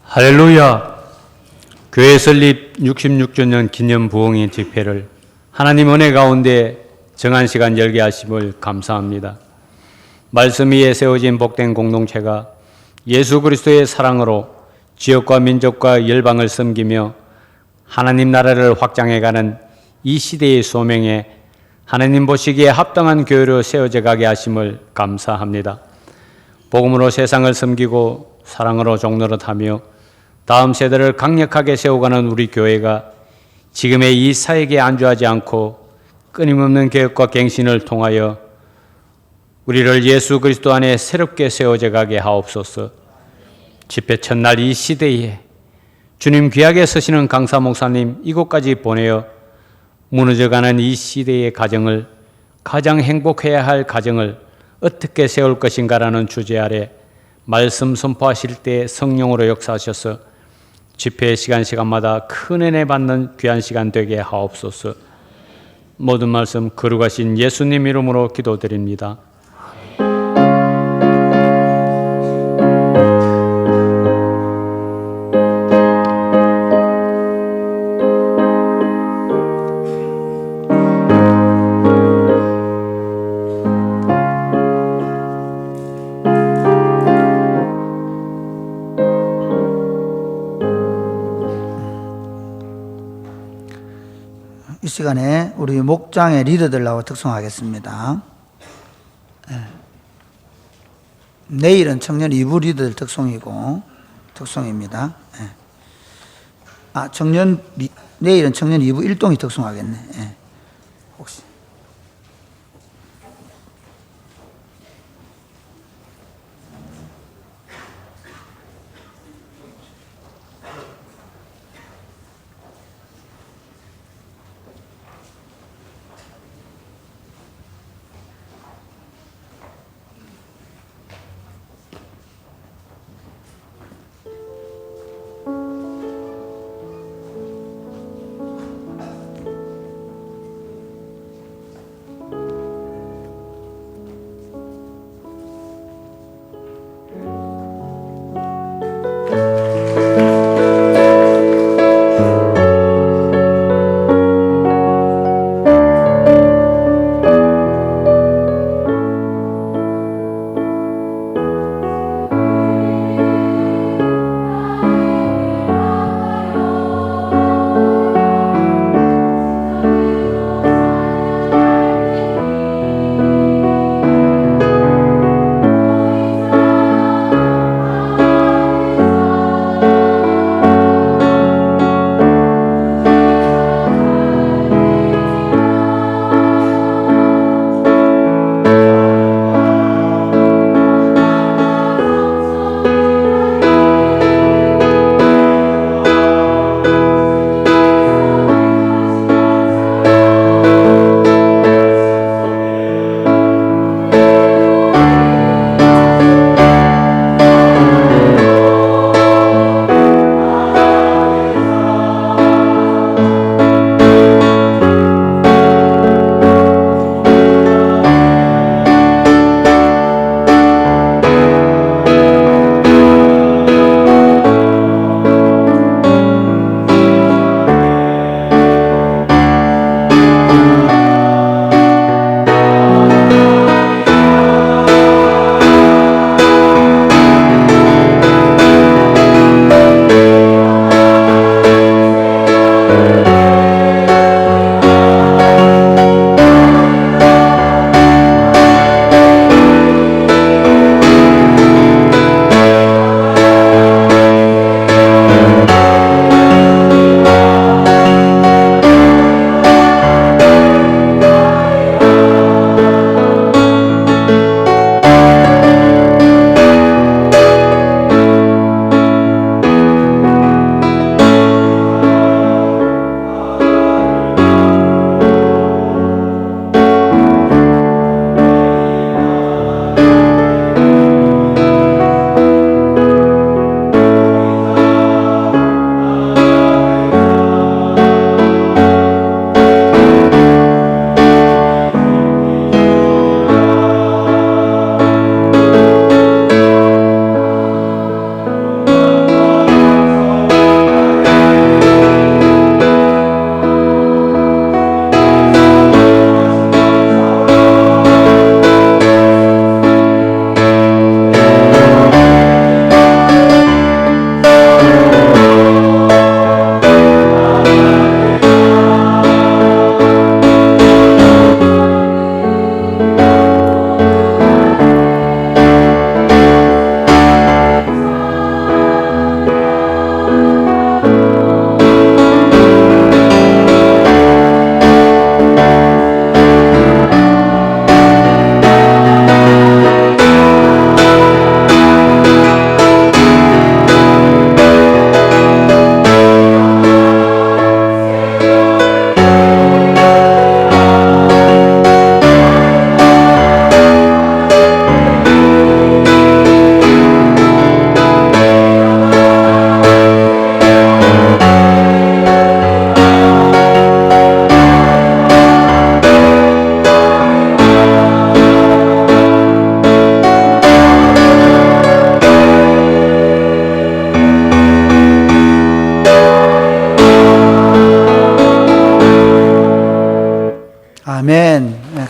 할렐루야! 교회 설립 66주년 기념 부흥회 집회를 하나님 은혜 가운데 정한 시간 열게 하심을 감사합니다. 말씀 위에 세워진 복된 공동체가 예수 그리스도의 사랑으로 지역과 민족과 열방을 섬기며 하나님 나라를 확장해가는 이 시대의 소명에 하나님 보시기에 합당한 교회로 세워져 가게 하심을 감사합니다. 복음으로 세상을 섬기고 사랑으로 종노릇하며 다음 세대를 강력하게 세워가는 우리 교회가 지금의 이 사역에 안주하지 않고 끊임없는 개혁과 갱신을 통하여 우리를 예수 그리스도 안에 새롭게 세워져 가게 하옵소서. 집회 첫날 이 시대에 주님 귀하게 서시는 강사 목사님 이곳까지 보내어 무너져가는 이 시대의 가정을, 가장 행복해야 할 가정을 어떻게 세울 것인가라는 주제 아래 말씀 선포하실 때 성령으로 역사하셔서 집회 시간마다 큰 은혜 받는 귀한 시간 되게 하옵소서. 모든 말씀 거룩하신 예수님 이름으로 기도드립니다. 이 시간에 우리 목장의 리더들하고 특송하겠습니다. 내일은 청년 2부 리더들 특송입니다. 내일은 청년 2부 1동이 특송하겠네. 혹시.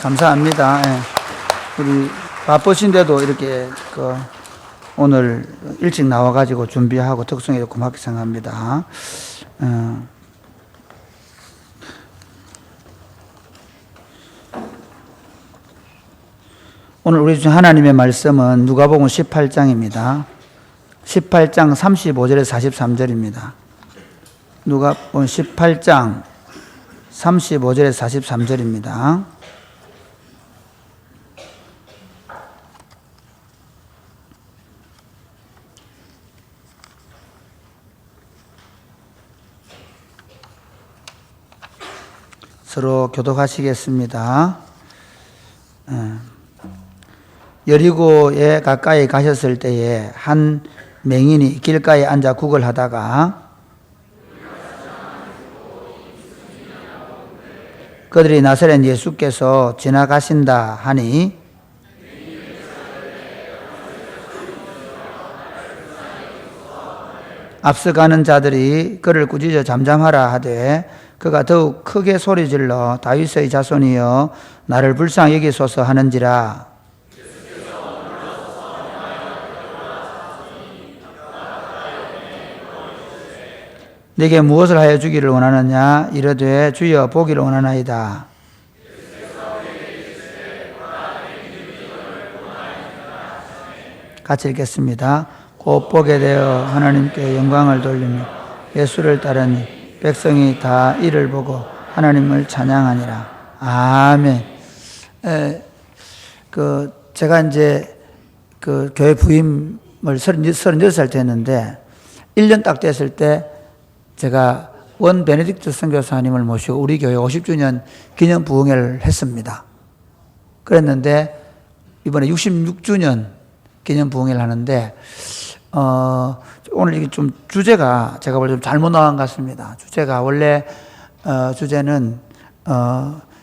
감사합니다. 예. 우리 바쁘신데도 이렇게 오늘 일찍 나와가지고 준비하고 특송에 고맙게 생각합니다. 오늘 우리 중 하나님의 말씀은 누가복음 18장입니다. 18장 35절에서 43절입니다. 누가복음 18장 35절에서 43절입니다. 서로 교독하시겠습니다. 여리고에 가까이 가셨을 때에 한 맹인이 길가에 앉아 구걸하다가 그들이 나사렛 예수께서 지나가신다 하니 앞서가는 자들이 그를 꾸짖어 잠잠하라 하되 그가 더욱 크게 소리질러 다윗의 자손이여 나를 불쌍히 여기소서 하는지라. 네게 무엇을 하여 주기를 원하느냐 이르되 주여 보기를 원하나이다. 같이 읽겠습니다. 곧 보게 되어 하나님께 영광을 돌리며 예수를 따르니 백성이 다 이를 보고 하나님을 찬양하니라. 아멘. 제가 이제 교회 부임을 36살 때 했는데 1년 딱 됐을 때 제가 원 베네딕트 선교사님을 모시고 우리 교회 50주년 기념 부흥회를 했습니다. 그랬는데 이번에 66주년 기념 부흥회를 하는데 오늘 이게 좀 주제가 제가 볼 때 좀 잘못 나온 것 같습니다. 주제가 원래 주제는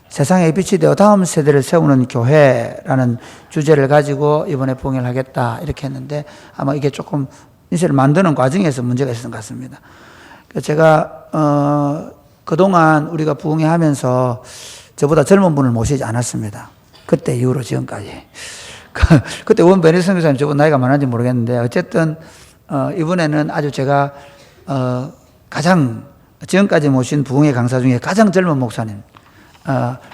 세상의 빛이 되어 다음 세대를 세우는 교회라는 주제를 가지고 이번에 부흥회를 하겠다 이렇게 했는데 아마 이게 조금 인쇄를 만드는 과정에서 문제가 있었던 것 같습니다. 제가 그동안 우리가 부흥회 하면서 저보다 젊은 분을 모시지 않았습니다. 그때 이후로 지금까지. 그때 원 베네딕트 선교사님 저보다 나이가 많은지 모르겠는데 어쨌든 이번에는 아주 제가 가장 지금까지 모신 부흥회 강사 중에 가장 젊은 목사님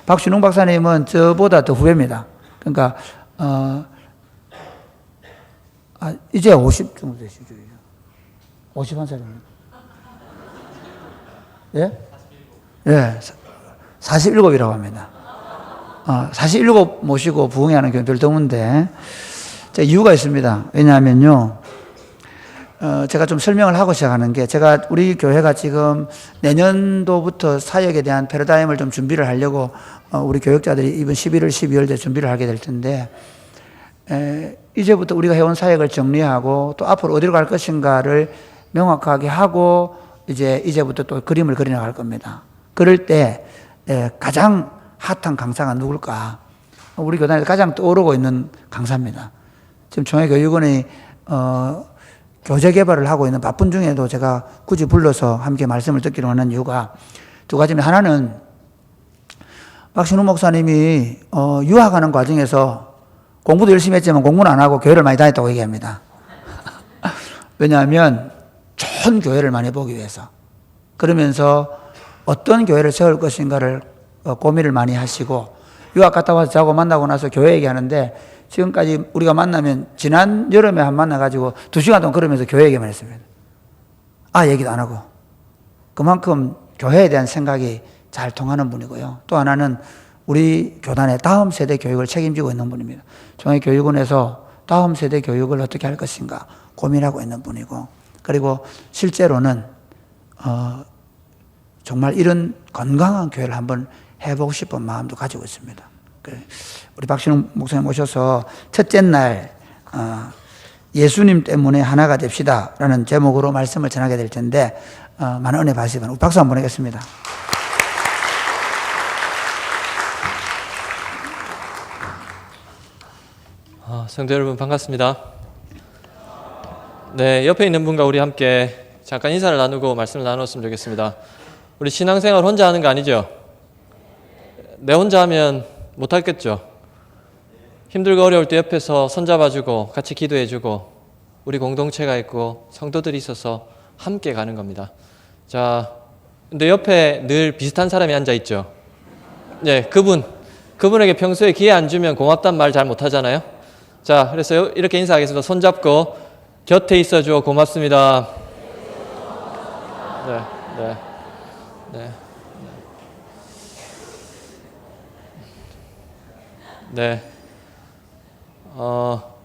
박준웅 박사님은 저보다 더 후배입니다. 그러니까 이제 50 정도 되시죠. 51살입니다. 예? 예, 47이라고 합니다. 47 모시고 부흥회하는 경우들 드문데 이유가 있습니다. 왜냐하면요, 제가 좀 설명을 하고 시작하는 게 제가 우리 교회가 지금 내년도부터 사역에 대한 패러다임을 좀 준비를 하려고 우리 교역자들이 이번 11월, 12월 때 준비를 하게 될 텐데 이제부터 우리가 해온 사역을 정리하고 또 앞으로 어디로 갈 것인가를 명확하게 하고 이제부터 또 그림을 그려나갈 겁니다. 그럴 때 가장 핫한 강사가 누굴까? 우리 교단에서 가장 떠오르고 있는 강사입니다. 지금 총회교육원이 교재 개발을 하고 있는 바쁜 중에도 제가 굳이 불러서 함께 말씀을 듣기로 하는 이유가 두 가지입니다. 하나는 박신우 목사님이 유학하는 과정에서 공부도 열심히 했지만 공부는 안 하고 교회를 많이 다녔다고 얘기합니다. 왜냐하면 좋은 교회를 많이 보기 위해서. 그러면서 어떤 교회를 세울 것인가를 고민을 많이 하시고 유학 갔다 와서 저하고 만나고 나서 교회 얘기하는데 지금까지 우리가 만나면 지난 여름에 한 만나가지고 2시간 동안 걸으면서 교회 얘기만 했습니다. 얘기도 안 하고. 그만큼 교회에 대한 생각이 잘 통하는 분이고요. 또 하나는 우리 교단의 다음 세대 교육을 책임지고 있는 분입니다. 종회교육원에서 다음 세대 교육을 어떻게 할 것인가 고민하고 있는 분이고, 그리고 실제로는 정말 이런 건강한 교회를 한번 해보고 싶은 마음도 가지고 있습니다. 우리 박신웅 목사님 오셔서 첫째 날 예수님 때문에 하나가 됩시다 라는 제목으로 말씀을 전하게 될 텐데 많은 은혜 받으시면 박수 한번 보내겠습니다. 성도 여러분 반갑습니다. 네, 옆에 있는 분과 우리 함께 잠깐 인사를 나누고 말씀을 나눴으면 좋겠습니다. 우리 신앙생활 혼자 하는 거 아니죠? 내 혼자 하면 못하겠죠. 힘들고 어려울 때 옆에서 손잡아주고 같이 기도해주고 우리 공동체가 있고 성도들이 있어서 함께 가는 겁니다. 자, 근데 옆에 늘 비슷한 사람이 앉아 있죠. 네, 그분에게 평소에 기회 안 주면 고맙단 말 잘 못하잖아요. 자, 그래서 이렇게 인사하겠습니다. 손잡고 곁에 있어줘 고맙습니다. 네, 네, 네, 네.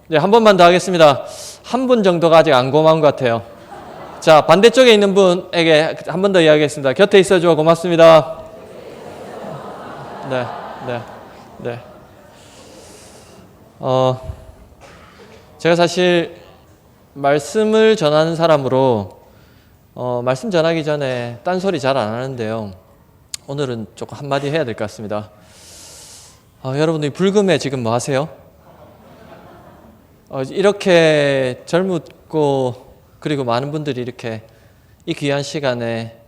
네, 한 번만 더 하겠습니다. 한 분 정도가 아직 안 고마운 것 같아요. 자, 반대쪽에 있는 분에게 한 번 더 이야기하겠습니다. 곁에 있어줘 고맙습니다. 네, 네, 네. 제가 사실 말씀을 전하는 사람으로 말씀 전하기 전에 딴소리 잘 안 하는데요. 오늘은 조금 한마디 해야 될 것 같습니다. 여러분들이 불금에 지금 뭐 하세요? 이렇게 젊고 그리고 많은 분들이 이렇게 이 귀한 시간에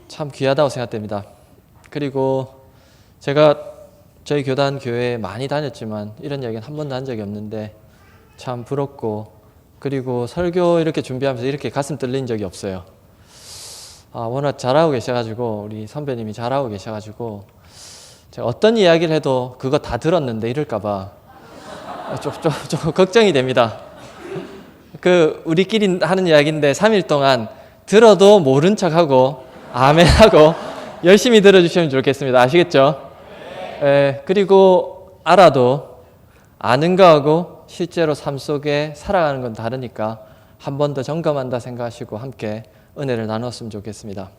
참 귀하다고 생각됩니다. 그리고 제가 저희 교단 교회에 많이 다녔지만 이런 이야기는 한 번도 한 적이 없는데 참 부럽고 그리고 설교 이렇게 준비하면서 이렇게 가슴 떨린 적이 없어요. 워낙 잘하고 계셔가지고 우리 선배님이 잘하고 계셔가지고 제가 어떤 이야기를 해도 그거 다 들었는데 이럴까봐 좀 걱정이 됩니다. 우리끼리 하는 이야기인데 3일 동안 들어도 모른 척하고 아멘하고 열심히 들어주시면 좋겠습니다. 아시겠죠? 그리고 알아도 아는 거하고 실제로 삶 속에 살아가는 건 다르니까 한 번 더 점검한다 생각하시고 함께 은혜를 나눴으면 좋겠습니다.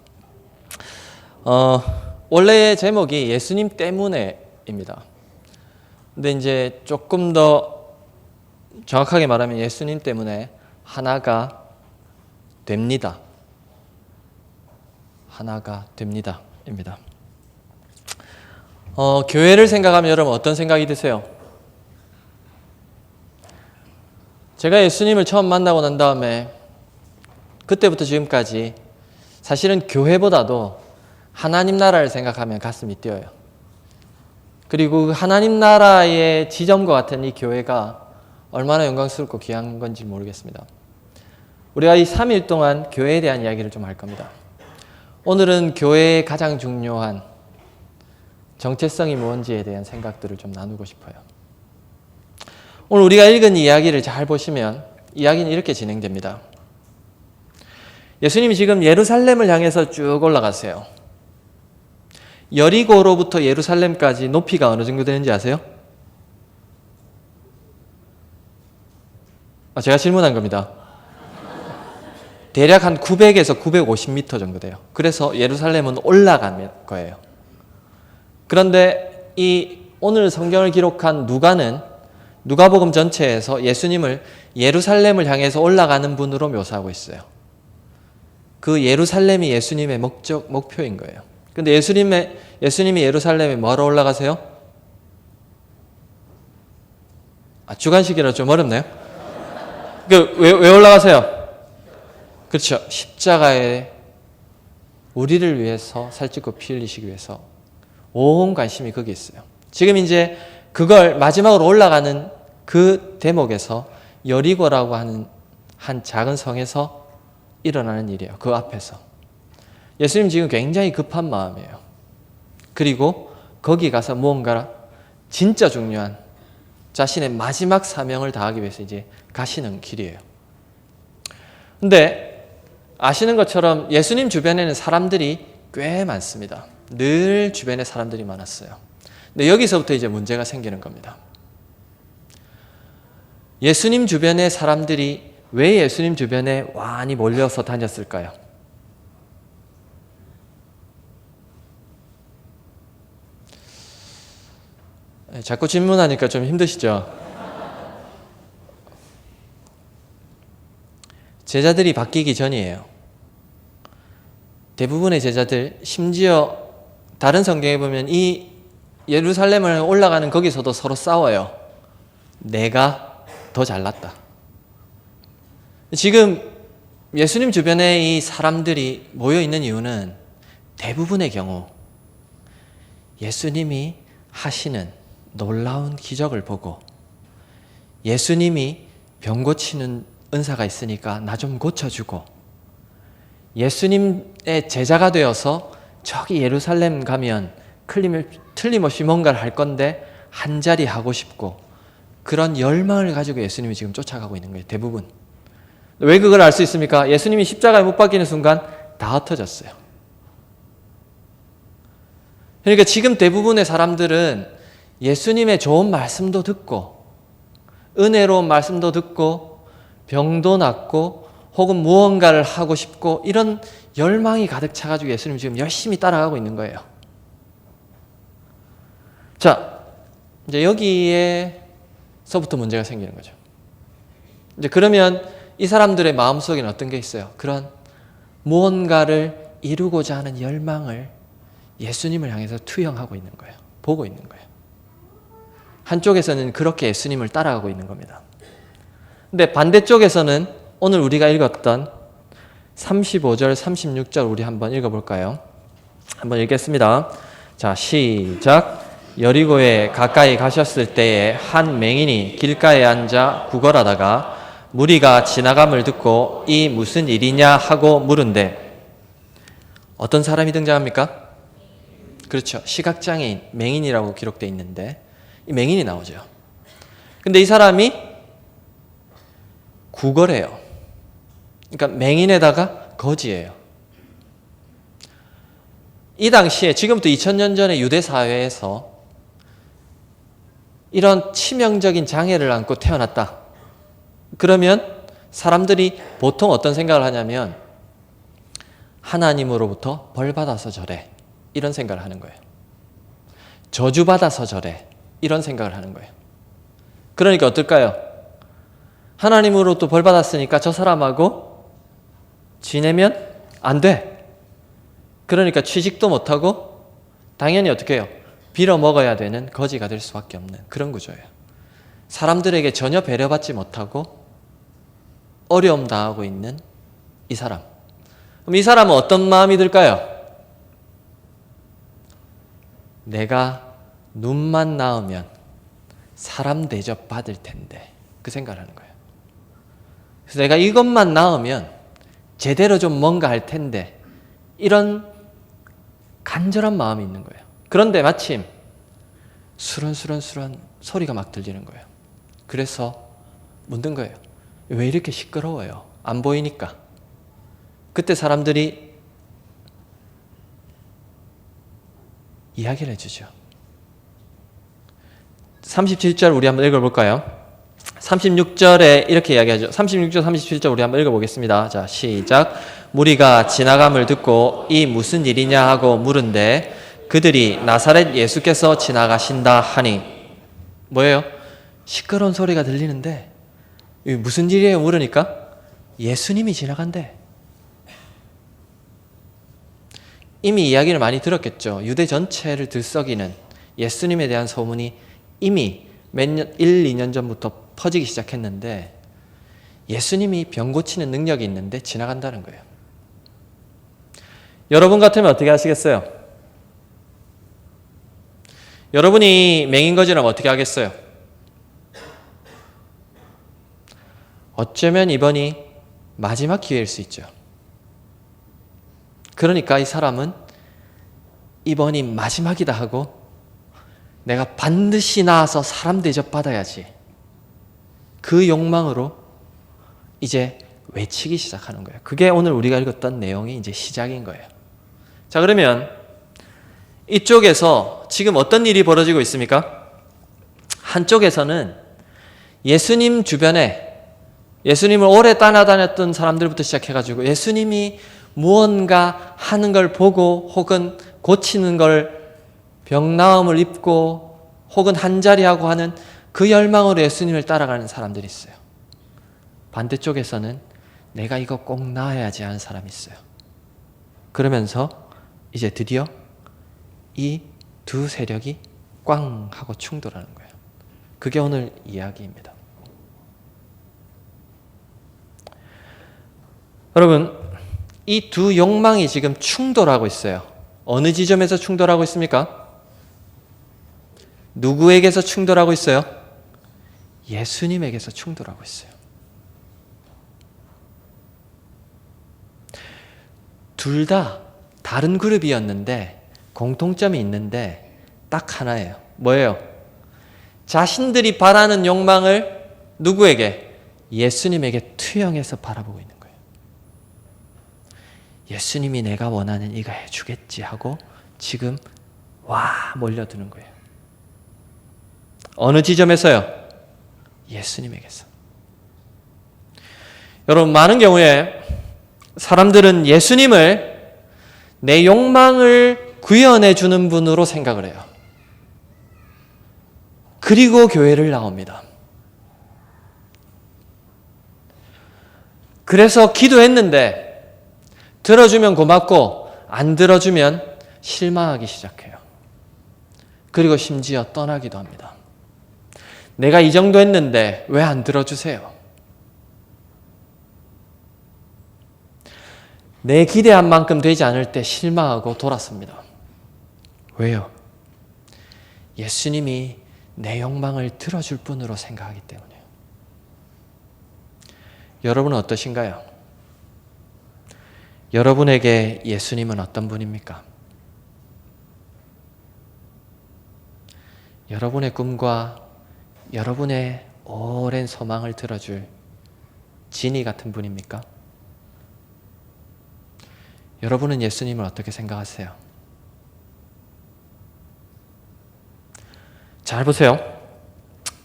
원래의 제목이 예수님 때문에입니다. 근데 이제 조금 더 정확하게 말하면 예수님 때문에 하나가 됩니다. 하나가 됩니다. 입니다. 교회를 생각하면 여러분 어떤 생각이 드세요? 제가 예수님을 처음 만나고 난 다음에 그때부터 지금까지 사실은 교회보다도 하나님 나라를 생각하면 가슴이 뛰어요. 그리고 그 하나님 나라의 지점과 같은 이 교회가 얼마나 영광스럽고 귀한 건지 모르겠습니다. 우리가 이 3일 동안 교회에 대한 이야기를 좀 할 겁니다. 오늘은 교회의 가장 중요한 정체성이 뭔지에 대한 생각들을 좀 나누고 싶어요. 오늘 우리가 읽은 이야기를 잘 보시면 이야기는 이렇게 진행됩니다. 예수님이 지금 예루살렘을 향해서 쭉 올라가세요. 여리고로부터 예루살렘까지 높이가 어느 정도 되는지 아세요? 제가 질문한 겁니다. 대략 한 900에서 950m 정도 돼요. 그래서 예루살렘은 올라간 거예요. 그런데 이 오늘 성경을 기록한 누가복음 전체에서 예수님을 예루살렘을 향해서 올라가는 분으로 묘사하고 있어요. 그 예루살렘이 예수님의 목표인 거예요. 근데 예수님이 예루살렘에 뭐하러 올라가세요? 주관식이라 좀 어렵나요? 왜 올라가세요? 그렇죠. 십자가에 우리를 위해서 살찌고 피 흘리시기 위해서 온 관심이 거기 있어요. 지금 이제 그걸 마지막으로 올라가는 그 대목에서 여리고라고 하는 한 작은 성에서 일어나는 일이에요. 그 앞에서. 예수님 지금 굉장히 급한 마음이에요. 그리고 거기 가서 무언가 진짜 중요한 자신의 마지막 사명을 다하기 위해서 이제 가시는 길이에요. 근데 아시는 것처럼 예수님 주변에는 사람들이 꽤 많습니다. 늘 주변에 사람들이 많았어요. 근데 여기서부터 이제 문제가 생기는 겁니다. 예수님 주변에 사람들이 왜 예수님 주변에 많이 몰려서 다녔을까요? 자꾸 질문하니까 좀 힘드시죠? 제자들이 바뀌기 전이에요. 대부분의 제자들, 심지어 다른 성경에 보면 이 예루살렘을 올라가는 거기서도 서로 싸워요. 내가 더 잘났다. 지금 예수님 주변에 이 사람들이 모여 있는 이유는 대부분의 경우 예수님이 하시는 놀라운 기적을 보고 예수님이 병 고치는 은사가 있으니까 나 좀 고쳐주고 예수님의 제자가 되어서 저기 예루살렘 가면 틀림없이 뭔가를 할 건데 한 자리 하고 싶고 그런 열망을 가지고 예수님이 지금 쫓아가고 있는 거예요. 대부분. 왜 그걸 알 수 있습니까? 예수님이 십자가에 못 박히는 순간 다 흩어졌어요. 그러니까 지금 대부분의 사람들은 예수님의 좋은 말씀도 듣고 은혜로운 말씀도 듣고 병도 낫고 혹은 무언가를 하고 싶고 이런 열망이 가득 차가지고 예수님 지금 열심히 따라가고 있는 거예요. 자, 이제 여기에서부터 문제가 생기는 거죠. 이제 그러면 이 사람들의 마음속에는 어떤 게 있어요? 그런 무언가를 이루고자 하는 열망을 예수님을 향해서 투영하고 있는 거예요. 보고 있는 거예요. 한쪽에서는 그렇게 예수님을 따라가고 있는 겁니다. 근데 반대쪽에서는 오늘 우리가 읽었던 35절, 36절 우리 한번 읽어볼까요? 한번 읽겠습니다. 자, 시작. 여리고에 가까이 가셨을 때에 한 맹인이 길가에 앉아 구걸하다가 무리가 지나감을 듣고 이 무슨 일이냐 하고 물은데 어떤 사람이 등장합니까? 그렇죠. 시각장애인, 맹인이라고 기록되어 있는데 이 맹인이 나오죠. 근데 이 사람이 구걸해요. 그러니까 맹인에다가 거지예요. 이 당시에 지금부터 2000년 전에 유대 사회에서 이런 치명적인 장애를 안고 태어났다. 그러면 사람들이 보통 어떤 생각을 하냐면 하나님으로부터 벌받아서 저래. 이런 생각을 하는 거예요. 저주받아서 저래. 이런 생각을 하는 거예요. 그러니까 어떨까요? 하나님으로부터 벌받았으니까 저 사람하고 지내면 안 돼. 그러니까 취직도 못하고 당연히 어떻게 해요? 빌어먹어야 되는 거지가 될 수밖에 없는 그런 구조예요. 사람들에게 전혀 배려받지 못하고 어려움 당하고 있는 이 사람. 그럼 이 사람은 어떤 마음이 들까요? 내가 눈만 나으면 사람 대접 받을 텐데 그 생각을 하는 거예요. 그래서 내가 이것만 나으면 제대로 좀 뭔가 할 텐데 이런 간절한 마음이 있는 거예요. 그런데 마침 수런수런수런 소리가 막 들리는 거예요. 그래서 묻는 거예요. 왜 이렇게 시끄러워요? 안 보이니까. 그때 사람들이 이야기를 해주죠. 37절 우리 한번 읽어볼까요? 36절에 이렇게 이야기하죠. 36절, 37절 우리 한번 읽어보겠습니다. 자, 시작. 무리가 지나감을 듣고 이 무슨 일이냐 하고 물은데 그들이 나사렛 예수께서 지나가신다 하니 뭐예요? 시끄러운 소리가 들리는데 이게 무슨 일이에요? 물으니까 예수님이 지나간대. 이미 이야기를 많이 들었겠죠. 유대 전체를 들썩이는 예수님에 대한 소문이 이미 몇 년, 1, 2년 전부터 퍼지기 시작했는데 예수님이 병 고치는 능력이 있는데 지나간다는 거예요. 여러분 같으면 어떻게 하시겠어요? 여러분이 맹인거지라면 어떻게 하겠어요? 어쩌면 이번이 마지막 기회일 수 있죠. 그러니까 이 사람은 이번이 마지막이다 하고 내가 반드시 나와서 사람 대접 받아야지. 그 욕망으로 이제 외치기 시작하는 거예요. 그게 오늘 우리가 읽었던 내용이 이제 시작인 거예요. 자, 그러면 이쪽에서 지금 어떤 일이 벌어지고 있습니까? 한쪽에서는 예수님 주변에 예수님을 오래 따라다녔던 사람들부터 시작해가지고 예수님이 무언가 하는 걸 보고 혹은 고치는 걸 병나음을 입고 혹은 한자리하고 하는 그 열망으로 예수님을 따라가는 사람들이 있어요. 반대쪽에서는 내가 이거 꼭 나아야지 하는 사람이 있어요. 그러면서 이제 드디어 이 두 세력이 꽝 하고 충돌하는 거예요. 그게 오늘 이야기입니다. 여러분, 이 두 욕망이 지금 충돌하고 있어요. 어느 지점에서 충돌하고 있습니까? 누구에게서 충돌하고 있어요? 예수님에게서 충돌하고 있어요. 둘 다 다른 그룹이었는데 공통점이 있는데 딱 하나예요. 뭐예요? 자신들이 바라는 욕망을 누구에게? 예수님에게 투영해서 바라보고 있는 거예요. 예수님이 내가 원하는 이거 해주겠지 하고 지금 와 몰려드는 거예요. 어느 지점에서요? 예수님에게서. 여러분, 많은 경우에 사람들은 예수님을 내 욕망을 구현해 주는 분으로 생각을 해요. 그리고 교회를 나옵니다. 그래서 기도했는데 들어주면 고맙고 안 들어주면 실망하기 시작해요. 그리고 심지어 떠나기도 합니다. 내가 이 정도 했는데 왜 안 들어주세요? 내 기대한 만큼 되지 않을 때 실망하고 돌았습니다. 왜요? 예수님이 내 욕망을 들어줄 분으로 생각하기 때문이에요. 여러분은 어떠신가요? 여러분에게 예수님은 어떤 분입니까? 여러분의 꿈과 여러분의 오랜 소망을 들어줄 진이 같은 분입니까? 여러분은 예수님을 어떻게 생각하세요? 잘 보세요.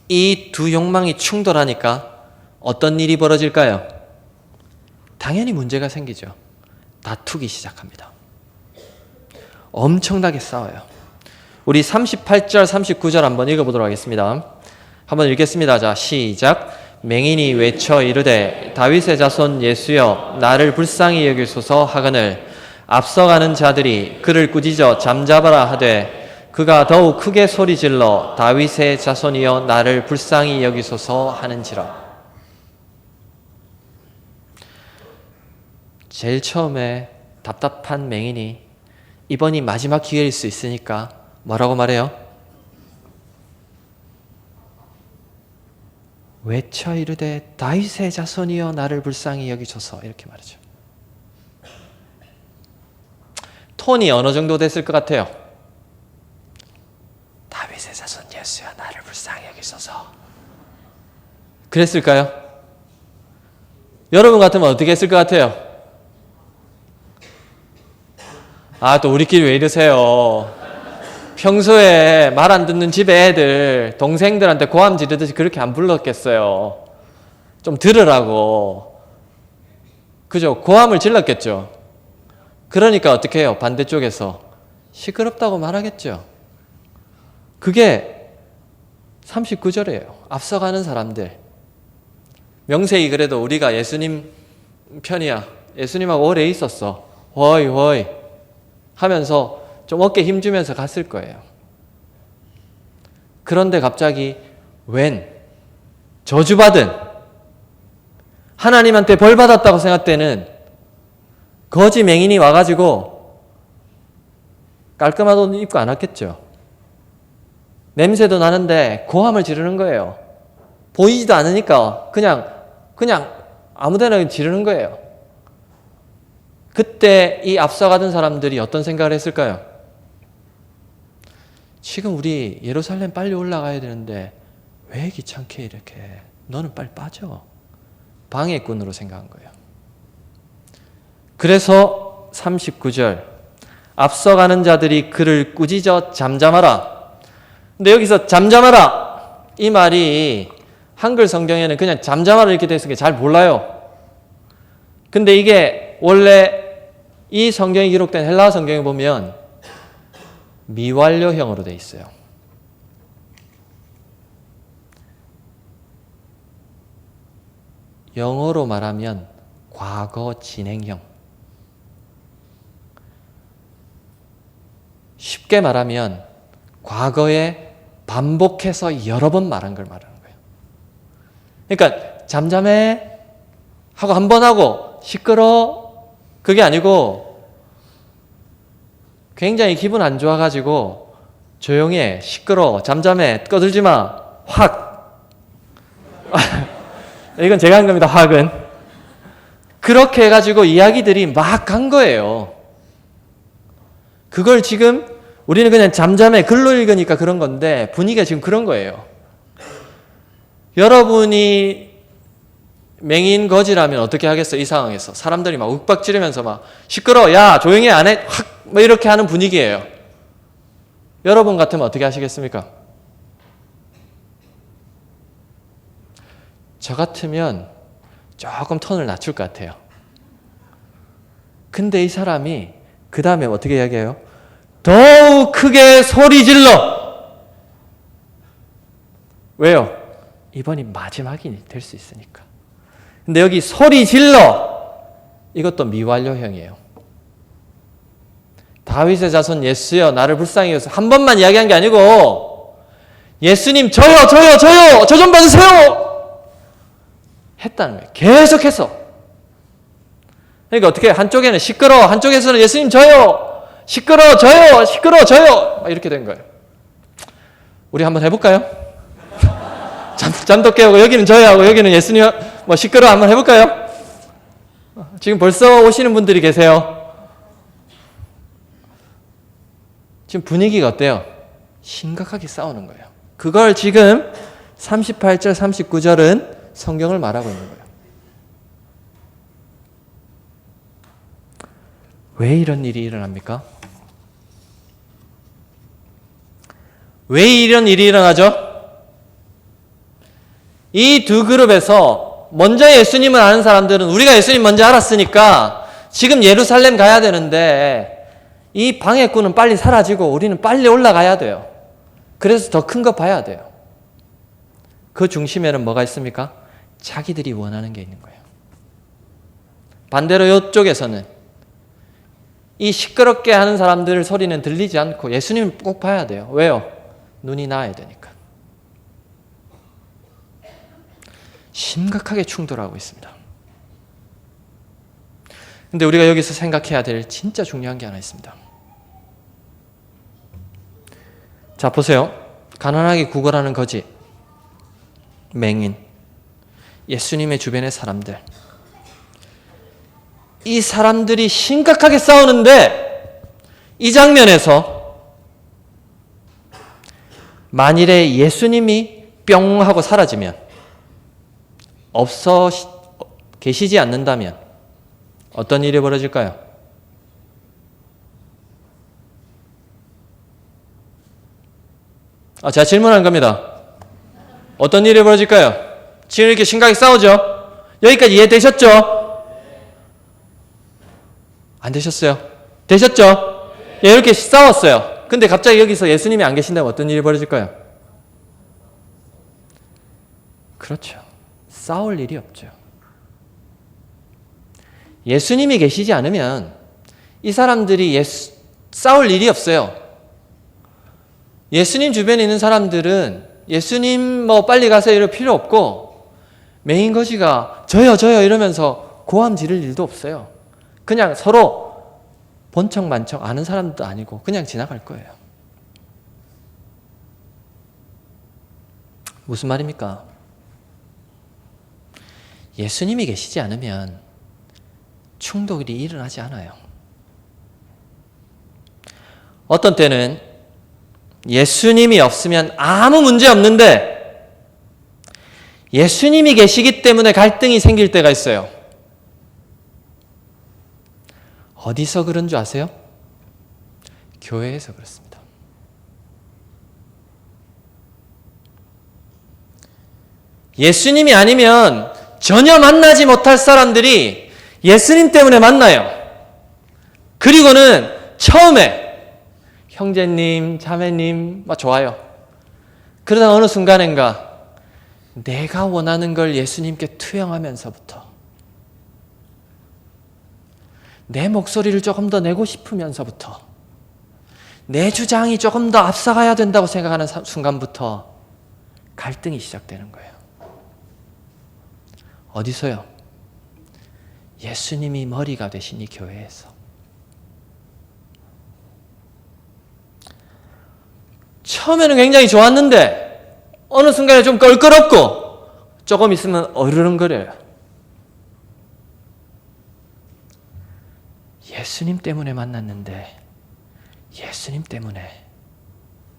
이 두 욕망이 충돌하니까 어떤 일이 벌어질까요? 당연히 문제가 생기죠. 다투기 시작합니다. 엄청나게 싸워요. 우리 38절, 39절 한번 읽어보도록 하겠습니다. 한번 읽겠습니다. 자, 시작. 맹인이 외쳐 이르되 다윗의 자손 예수여 나를 불쌍히 여기소서 하거늘 앞서가는 자들이 그를 꾸짖어 잠잡아라 하되 그가 더욱 크게 소리질러 다윗의 자손이여 나를 불쌍히 여기소서 하는지라. 제일 처음에 답답한 맹인이 이번이 마지막 기회일 수 있으니까 뭐라고 말해요? 외쳐 이르되 다윗의 자손이여 나를 불쌍히 여기소서 이렇게 말하죠. 톤이 어느 정도 됐을 것 같아요? 다윗의 자손 예수여 나를 불쌍히 여기소서 그랬을까요? 여러분 같으면 어떻게 했을 것 같아요? 아, 또 우리끼리 왜 이러세요? 평소에 말 안 듣는 집에 애들 동생들한테 고함 지르듯이 그렇게 안 불렀겠어요. 좀 들으라고. 그죠? 고함을 질렀겠죠. 그러니까 어떻게 해요? 반대쪽에서 시끄럽다고 말하겠죠. 그게 39절이에요. 앞서가는 사람들. 명세히 그래도 우리가 예수님 편이야. 예수님하고 오래 있었어. 허이 허이 하면서 좀 어깨 힘주면서 갔을 거예요. 그런데 갑자기 웬 저주받은 하나님한테 벌받았다고 생각되는 거지 맹인이 와가지고 깔끔한 옷 입고 안 왔겠죠. 냄새도 나는데 고함을 지르는 거예요. 보이지도 않으니까 그냥 아무데나 지르는 거예요. 그때 이 앞서가던 사람들이 어떤 생각을 했을까요? 지금 우리 예루살렘 빨리 올라가야 되는데 왜 귀찮게 이렇게 너는 빨리 빠져. 방해꾼으로 생각한 거예요. 그래서 39절 앞서가는 자들이 그를 꾸짖어 잠잠하라. 근데 여기서 잠잠하라 이 말이 한글 성경에는 그냥 잠잠하라 이렇게 되어 있으니까 잘 몰라요. 근데 이게 원래 이 성경이 기록된 헬라어 성경에 보면 미완료형으로 되어 있어요. 영어로 말하면 과거 진행형. 쉽게 말하면 과거에 반복해서 여러 번 말한 걸 말하는 거예요. 그러니까 잠잠해 하고 한 번 하고 시끄러 그게 아니고 굉장히 기분 안 좋아가지고 조용해, 시끄러워, 잠잠해, 떠들지 마, 확. 이건 제가 한 겁니다, 확은. 그렇게 해가지고 이야기들이 막 간 거예요. 그걸 지금 우리는 그냥 잠잠해, 글로 읽으니까 그런 건데 분위기가 지금 그런 거예요. 여러분이 맹인 거지라면 어떻게 하겠어? 이 상황에서 사람들이 막 윽박지르면서 막 시끄러워, 야 조용히 안 해, 확 뭐 이렇게 하는 분위기예요. 여러분 같으면 어떻게 하시겠습니까? 저 같으면 조금 톤을 낮출 것 같아요. 근데 이 사람이 그 다음에 어떻게 이야기해요? 더욱 크게 소리 질러. 왜요? 이번이 마지막이 될 수 있으니까. 근데 여기 소리 질러, 이것도 미완료형이에요. 다윗의 자손 예수여 나를 불쌍히 여기서 한 번만 이야기한 게 아니고 예수님 저요 저 좀 봐주세요 했다는 거예요. 계속해서. 그러니까 어떻게 한쪽에는 시끄러워, 한쪽에서는 예수님 저요, 시끄러워 저요, 시끄러워 저요, 이렇게 된 거예요. 우리 한번 해볼까요? 잠도 깨우고 여기는 저요 하고 여기는 예수님 뭐 시끄러워 한번 해볼까요? 지금 벌써 오시는 분들이 계세요. 지금 분위기가 어때요? 심각하게 싸우는 거예요. 그걸 지금 38절 39절은 성경을 말하고 있는 거예요. 왜 이런 일이 일어납니까? 왜 이런 일이 일어나죠? 이 두 그룹에서 먼저 예수님을 아는 사람들은 우리가 예수님 먼저 알았으니까 지금 예루살렘 가야 되는데 이 방해꾼은 빨리 사라지고 우리는 빨리 올라가야 돼요. 그래서 더 큰 거 봐야 돼요. 그 중심에는 뭐가 있습니까? 자기들이 원하는 게 있는 거예요. 반대로 이쪽에서는 이 시끄럽게 하는 사람들 소리는 들리지 않고 예수님을 꼭 봐야 돼요. 왜요? 눈이 나아야 되니까. 심각하게 충돌하고 있습니다. 근데 우리가 여기서 생각해야 될 진짜 중요한 게 하나 있습니다. 자, 보세요. 가난하게 구걸하는 거지, 맹인, 예수님의 주변의 사람들. 이 사람들이 심각하게 싸우는데 이 장면에서 만일에 예수님이 뿅 하고 사라지면, 없어 계시지 않는다면 어떤 일이 벌어질까요? 제가 질문한 겁니다. 어떤 일이 벌어질까요? 지금 이렇게 심각하게 싸우죠? 여기까지 이해되셨죠? 안 되셨어요? 되셨죠? 예, 이렇게 싸웠어요. 근데 갑자기 여기서 예수님이 안 계신다면 어떤 일이 벌어질까요? 그렇죠. 싸울 일이 없죠. 예수님이 계시지 않으면 이 사람들이 싸울 일이 없어요. 예수님 주변에 있는 사람들은 예수님 뭐 빨리 가세요 이럴 필요 없고 맹인 거지가 저요 이러면서 고함 지를 일도 없어요. 그냥 서로 본척만척 아는 사람도 아니고 그냥 지나갈 거예요. 무슨 말입니까? 예수님이 계시지 않으면 충돌이 일어나지 않아요. 어떤 때는 예수님이 없으면 아무 문제 없는데 예수님이 계시기 때문에 갈등이 생길 때가 있어요. 어디서 그런 줄 아세요? 교회에서 그렇습니다. 예수님이 아니면 전혀 만나지 못할 사람들이 예수님 때문에 만나요. 그리고는 처음에 형제님, 자매님, 좋아요. 그러다 어느 순간인가 내가 원하는 걸 예수님께 투영하면서부터 내 목소리를 조금 더 내고 싶으면서부터 내 주장이 조금 더 앞서가야 된다고 생각하는 순간부터 갈등이 시작되는 거예요. 어디서요? 예수님이 머리가 되신 이 교회에서. 처음에는 굉장히 좋았는데 어느 순간에 좀 껄끄럽고 조금 있으면 어르렁거려요. 예수님 때문에 만났는데 예수님 때문에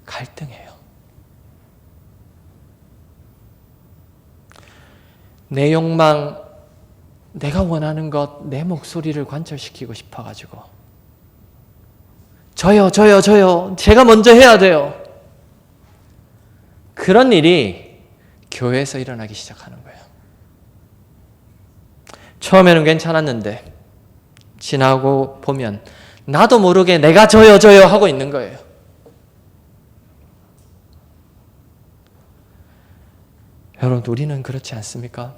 갈등해요. 내 욕망, 내가 원하는 것, 내 목소리를 관철시키고 싶어가지고 저요, 제가 먼저 해야 돼요. 그런 일이 교회에서 일어나기 시작하는 거예요. 처음에는 괜찮았는데 지나고 보면 나도 모르게 내가 저요 하고 있는 거예요. 여러분, 우리는 그렇지 않습니까?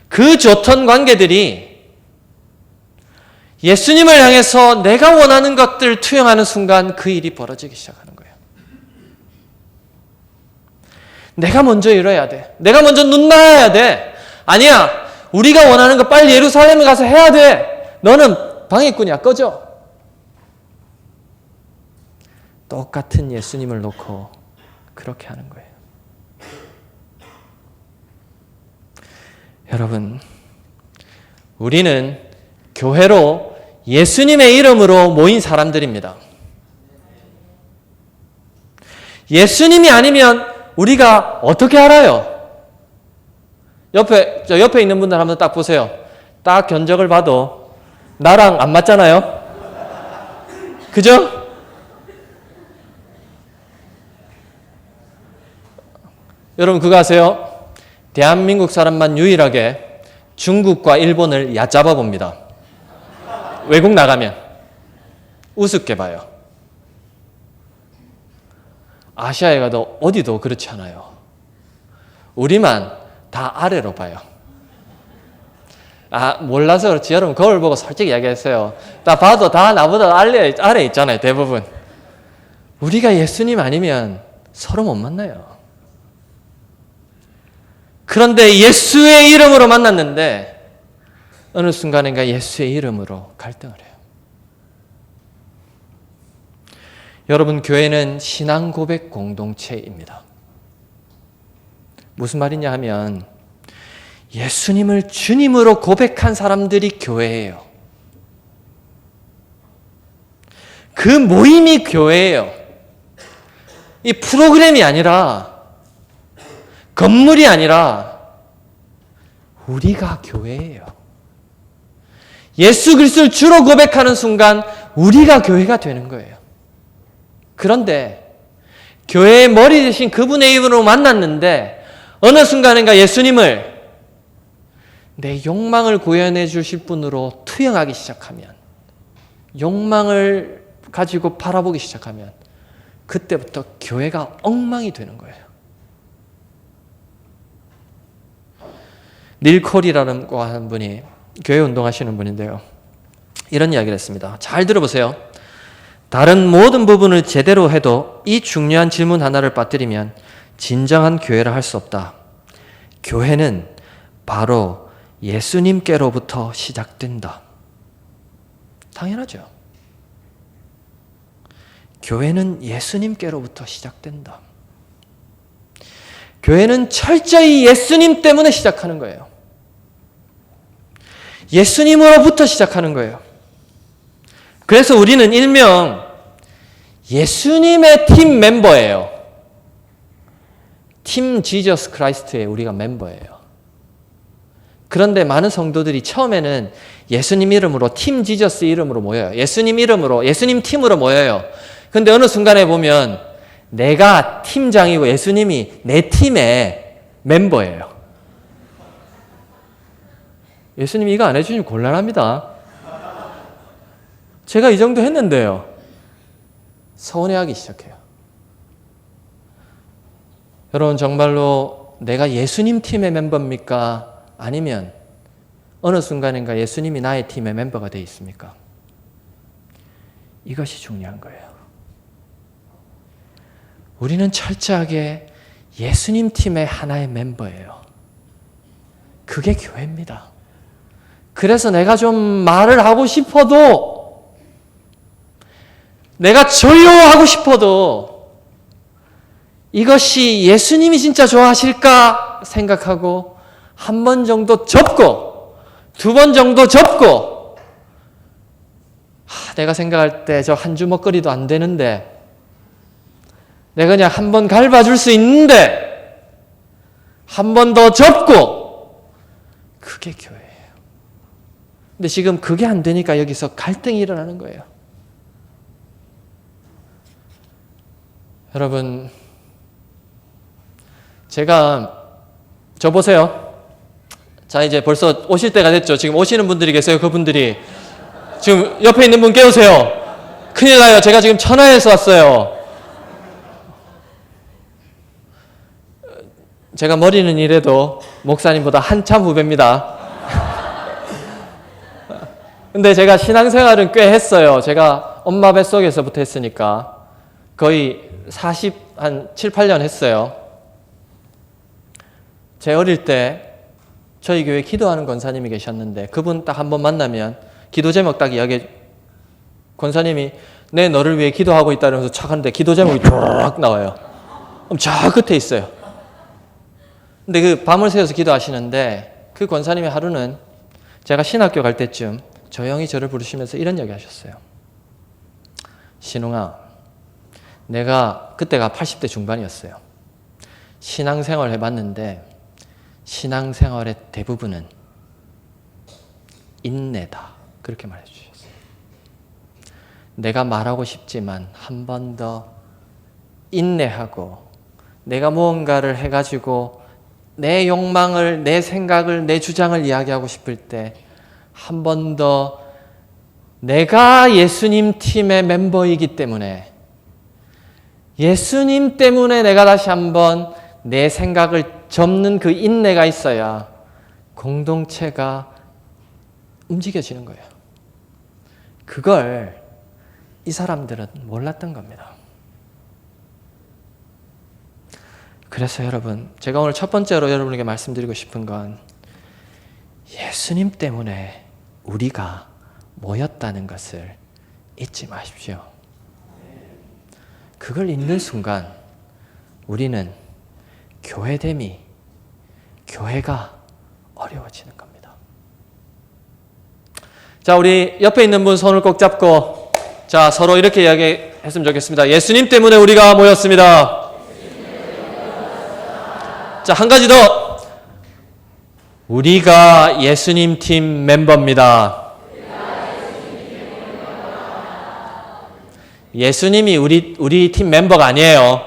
그 좋던 관계들이 예수님을 향해서 내가 원하는 것들 투영하는 순간 그 일이 벌어지기 시작하는 거예요. 내가 먼저 이뤄야 돼. 내가 먼저 눈 나야 돼. 아니야. 우리가 원하는 거 빨리 예루살렘에 가서 해야 돼. 너는 방해꾼이야. 꺼져. 똑같은 예수님을 놓고 그렇게 하는 거예요. 여러분, 우리는 교회로 예수님의 이름으로 모인 사람들입니다. 예수님이 아니면 우리가 어떻게 알아요? 옆에 있는 분들 한번 딱 보세요. 딱 견적을 봐도 나랑 안 맞잖아요? 그죠? 여러분 그거 아세요? 대한민국 사람만 유일하게 중국과 일본을 얕잡아 봅니다. 외국 나가면 우습게 봐요. 아시아에 가도 어디도 그렇지 않아요. 우리만 다 아래로 봐요. 몰라서 그렇지. 여러분 거울 보고 솔직히 이야기했어요. 다 봐도 다 나보다 아래 있잖아요. 대부분. 우리가 예수님 아니면 서로 못 만나요. 그런데 예수의 이름으로 만났는데 어느 순간인가 예수의 이름으로 갈등을 해요. 여러분, 교회는 신앙 고백 공동체입니다. 무슨 말이냐 하면 예수님을 주님으로 고백한 사람들이 교회예요. 그 모임이 교회예요. 이 프로그램이 아니라, 건물이 아니라 우리가 교회예요. 예수 그리스도를 주로 고백하는 순간 우리가 교회가 되는 거예요. 그런데 교회의 머리 대신 그분의 이름으로 만났는데 어느 순간인가 예수님을 내 욕망을 구현해 주실 분으로 투영하기 시작하면, 욕망을 가지고 바라보기 시작하면 그때부터 교회가 엉망이 되는 거예요. 닐 콜이라는 하는 분이 교회 운동하시는 분인데요. 이런 이야기를 했습니다. 잘 들어보세요. 다른 모든 부분을 제대로 해도 이 중요한 질문 하나를 빠뜨리면 진정한 교회라 할 수 없다. 교회는 바로 예수님께로부터 시작된다. 당연하죠. 교회는 예수님께로부터 시작된다. 교회는 철저히 예수님 때문에 시작하는 거예요. 예수님으로부터 시작하는 거예요. 그래서 우리는 일명 예수님의 팀 멤버예요. 팀 지저스 크라이스트의 우리가 멤버예요. 그런데 많은 성도들이 처음에는 예수님 이름으로 팀 지저스 이름으로 모여요. 예수님 이름으로, 예수님 팀으로 모여요. 근데 어느 순간에 보면 내가 팀장이고 예수님이 내 팀의 멤버예요. 예수님이 이거 안 해주시면 곤란합니다. 제가 이 정도 했는데요. 서운해하기 시작해요. 여러분, 정말로 내가 예수님 팀의 멤버입니까? 아니면 어느 순간인가 예수님이 나의 팀의 멤버가 되어 있습니까? 이것이 중요한 거예요. 우리는 철저하게 예수님 팀의 하나의 멤버예요. 그게 교회입니다. 그래서 내가 좀 말을 하고 싶어도 내가 줘요 하고 싶어도 이것이 예수님이 진짜 좋아하실까 생각하고 한 번 정도 접고 두 번 정도 접고 내가 생각할 때 저 한 주 먹거리도 안 되는데 내가 그냥 한 번 갈봐줄 수 있는데 한 번 더 접고 그게 교회예요. 근데 지금 그게 안 되니까 여기서 갈등이 일어나는 거예요. 여러분, 저 보세요. 자, 이제 벌써 오실 때가 됐죠. 지금 오시는 분들이 계세요. 그분들이. 지금 옆에 있는 분 깨우세요. 큰일 나요. 제가 지금 천하에서 왔어요. 제가 머리는 이래도 목사님보다 한참 후배입니다. 근데 제가 신앙생활은 꽤 했어요. 제가 엄마 뱃속에서부터 했으니까 거의 한 7, 8년 했어요. 제 어릴 때 저희 교회 기도하는 권사님이 계셨는데 그분 딱 한 번 만나면 기도 제목 딱 이야기해. 권사님이 내 너를 위해 기도하고 있다 이러면서 착 하는데 기도 제목이 쫙 나와요. 그럼 저 끝에 있어요. 근데 그 밤을 새워서 기도하시는데 그 권사님이 하루는 제가 신학교 갈 때쯤 조용히 저를 부르시면서 이런 얘기 하셨어요. 신웅아, 내가 그때가 80대 중반이었어요. 신앙생활 해봤는데 신앙생활의 대부분은 인내다. 그렇게 말해 주셨어요. 내가 말하고 싶지만 한 번 더 인내하고 내가 무언가를 해가지고 내 욕망을, 내 생각을, 내 주장을 이야기하고 싶을 때 한 번 더 내가 예수님 팀의 멤버이기 때문에 예수님 때문에 내가 다시 한번 내 생각을 접는 그 인내가 있어야 공동체가 움직여지는 거예요. 그걸 이 사람들은 몰랐던 겁니다. 그래서 여러분, 제가 오늘 첫 번째로 여러분에게 말씀드리고 싶은 건 예수님 때문에 우리가 모였다는 것을 잊지 마십시오. 그걸 잊는 순간 우리는 교회됨이, 교회가 어려워지는 겁니다. 자, 우리 옆에 있는 분 손을 꼭 잡고 자, 서로 이렇게 이야기했으면 좋겠습니다. 예수님 때문에 우리가 모였습니다. 자, 한 가지 더. 우리가 예수님 팀 멤버입니다. 예수님이 우리 팀 멤버가 아니에요.